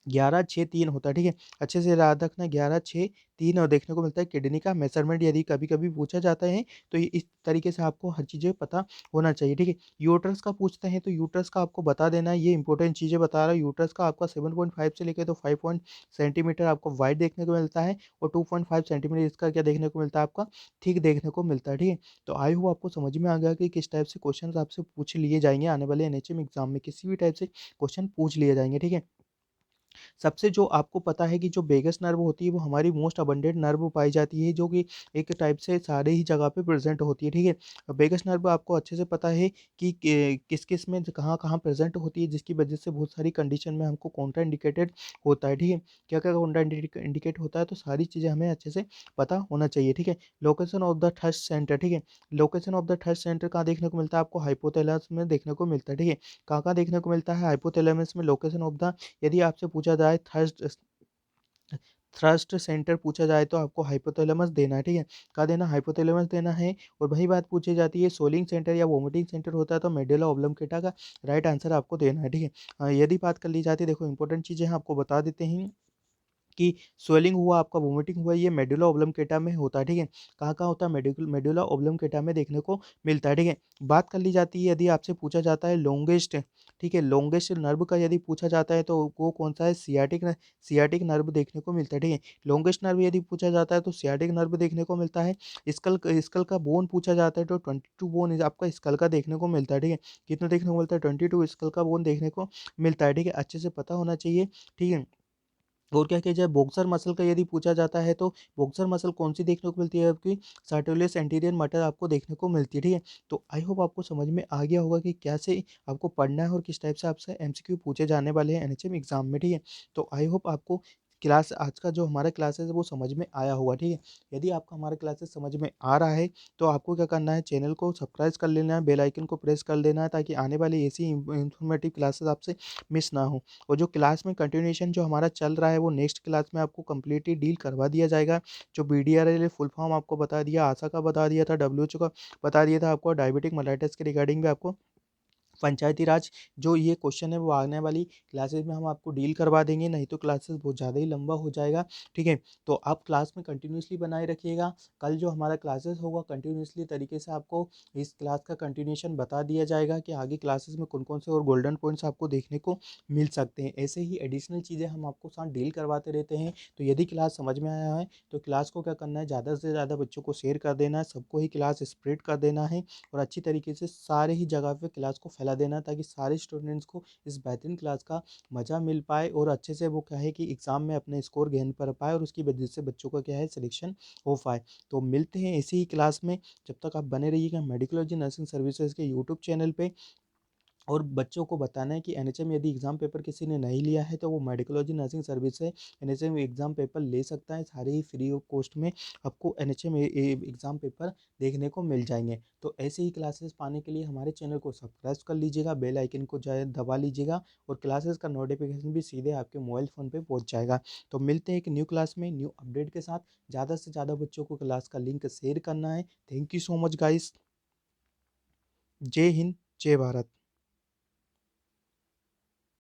11, 6, 3 होता है, ठीक है। अच्छे से याद रखना 11, 6, 3 और देखने को मिलता है किडनी का मेज़रमेंट यदि कभी-कभी पूछा जाता है, तो ये इस तरीके से आपको हर चीज़ें पता होना चाहिए, ठीक है। यूट्रस का पूछते हैं तो यूट्रस का आपको बता देना है, ये इंपॉर्टेंट चीज़ें बता रहा हूँ, यूट्रस का आपका 7.5 से लेके तो 5 पॉइंट सेंटीमीटर आपको वाइड देखने को मिलता है और 2.5 सेंटीमीटर इसका क्या देखने को मिलता है आपका थिक देखने को मिलता है, ठीक है। तो आई होप आपको समझ में आ गया कि किस टाइप से क्वेश्चंस आपसे पूछ लिए जाएँगे आने वाले एनएचएम एग्ज़ाम में, किसी भी टाइप से क्वेश्चन पूछ लिए जाएँगे, ठीक है। सबसे जो आपको पता है कि जो वेगस नर्व होती है वो हमारी मोस्ट अबंडेंट नर्व पाई जाती है, जो कि एक टाइप से सारे ही जगह पे प्रेजेंट होती है, ठीक है। वेगस नर्व आपको अच्छे से पता है कि किस किस में कहाँ-कहाँ प्रेजेंट होती है, जिसकी वजह से बहुत सारी कंडीशन में हमको कॉन्ट्रा इंडिकेटेड होता है, ठीक है। क्या-क्या कॉन्ट्रा इंडिकेट होता है, तो सारी चीज़ें हमें अच्छे से पता होना चाहिए, ठीक है। Location of the thirst centre, ठीक है। Location of the thirst centre कहाँ देखने को मिलता है, आपको हाइपोथैलेमस में देखने को मिलता है, ठीक है। कहाँ-कहाँ देखने को मिलता है हाइपोथैलेमस में लोकेशन ऑफ द, यदि आपसे पूछा जाए थ्रस्ट सेंटर पूछा जाए तो आपको हाइपोथैलेमस देना है, ठीक है। क्या देना? हाइपोथैलेमस देना है। और वही बात पूछी जाती है सोलिंग सेंटर या वोमिटिंग सेंटर होता है तो मेडुला ऑब्लोंगेटा का राइट आंसर आपको देना है, ठीक है। यदि बात कर ली जाती है, देखो इंपॉर्टेंट चीज़ें हैं आपको बता देते हैं कि स्वेलिंग हुआ, आपका वोमिटिंग हुआ, ये मेडुला ऑब्लोंगेटा में होता है, ठीक है। कहाँ-कहाँ होता है? मेडुला ऑब्लोंगेटा में देखने को मिलता है, ठीक है। बात कर ली जाती है यदि आपसे पूछा जाता है लॉन्गेस्ट, ठीक है, लॉन्गेस्ट नर्व का यदि पूछा जाता है तो वो कौन-सा है? सियाटिक नर्व देखने को मिलता है, ठीक है। लॉन्गेस्ट नर्व यदि पूछा जाता है तो सियाटिक नर्व देखने को मिलता है। स्कल का बोन पूछा जाता है तो 22 बोन इज आपका स्कल का देखने को मिलता है, ठीक है। कितना देखने को मिलता है? 22 स्कल का बोन देखने को मिलता है, ठीक है। अच्छे से पता होना चाहिए, ठीक है। और क्या किया जाए, बॉक्सर मसल का यदि पूछा जाता है तो बॉक्सर मसल कौन-सी देखने को मिलती है आपकी? सर्टोलियस एंटीरियर मटर आपको देखने को मिलती है, ठीक है। तो आई होप आपको समझ में आ गया होगा कि कैसे आपको पढ़ना है और किस टाइप से आपसे एमसीक्यू पूछे जाने वाले हैं एनएचएम एग्ज़ाम में, ठीक है। तो आई होप आपको क्लास आज का जो हमारा क्लासेस है वो समझ में आया होगा, ठीक है। यदि आपको हमारा क्लासेस समझ में आ रहा है तो आपको क्या करना है, चैनल को सब्सक्राइब कर लेना है, बेल आइकन को प्रेस कर देना है, ताकि आने वाली ऐसी इन्फॉर्मेटिव क्लासेस आपसे मिस ना हो। और जो क्लास में कंटिन्यूएशन जो हमारा चल रहा है वो नेक्स्ट क्लास में आपको कंप्लीटली डील करवा दिया जाएगा। जो बीडीआरएल फुल फॉर्म आपको बता दिया, आशा का बता दिया था, डब्ल्यूएचओ का बता दिया था, आपको डायबिटिक मेलाइटिस के रिगार्डिंग भी आपको पंचायती राज जो ये क्वेश्चन है वो आने वाली क्लासेस में हम आपको डील करवा देंगे, नहीं तो क्लासेस बहुत ज़्यादा ही लंबा हो जाएगा, ठीक है। तो आप क्लास में कंटिन्यूअसली बनाए रखिएगा। कल जो हमारा क्लासेस होगा कंटिन्यूअसली तरीके से आपको इस क्लास का कंटिन्यूएशन बता दिया जाएगा कि आगे क्लासेस में कौन-कौन से और गोल्डन पॉइंट्स आपको देखने को मिल सकते हैं। ऐसे ही एडिशनल चीज़ें हम आपको साथ डील करवाते रहते हैं। तो यदि क्लास समझ में आया है तो क्लास को क्या करना है, ज़्यादा से ज़्यादा बच्चों को शेयर कर देना है, सबको ही क्लास स्प्रेड कर देना है और अच्छी तरीके से सारे ही जगह पे क्लास को फैला देना, ताकि सारे स्टूडेंट्स को इस बेहतरीन क्लास का मज़ा मिल पाए और अच्छे से वो क्या है कि एग्ज़ाम में अपने स्कोर गेन कर पाए और उसकी वजह से बच्चों का क्या है सिलेक्शन हो पाए। तो मिलते हैं इसी ही क्लास में, जब तक आप बने रहिएगा मेडिकोलॉजी नर्सिंग सर्विसेज के यूट्यूब चैनल पे। और बच्चों को बताना है कि एनएचएम यदि एग्ज़ाम पेपर किसी ने नहीं लिया है तो वो मेडिकोलॉजी नर्सिंग सर्विस से एनएचएम एग्ज़ाम पेपर ले सकता है, सारे ही फ्री ऑफ कॉस्ट में आपको एनएचएम एग्ज़ाम पेपर देखने को मिल जाएंगे। तो ऐसे ही क्लासेस पाने के लिए हमारे चैनल को सब्सक्राइब कर लीजिएगा, बेल आइकन को जाए दबा लीजिएगा और क्लासेस का नोटिफिकेशन भी सीधे आपके मोबाइल फ़ोन पे पहुंच जाएगा। तो मिलते हैं एक न्यू क्लास में न्यू अपडेट के साथ। ज़्यादा से ज़्यादा बच्चों को क्लास का लिंक शेयर करना है। Thank you so much guys. जय हिंद, जय भारत।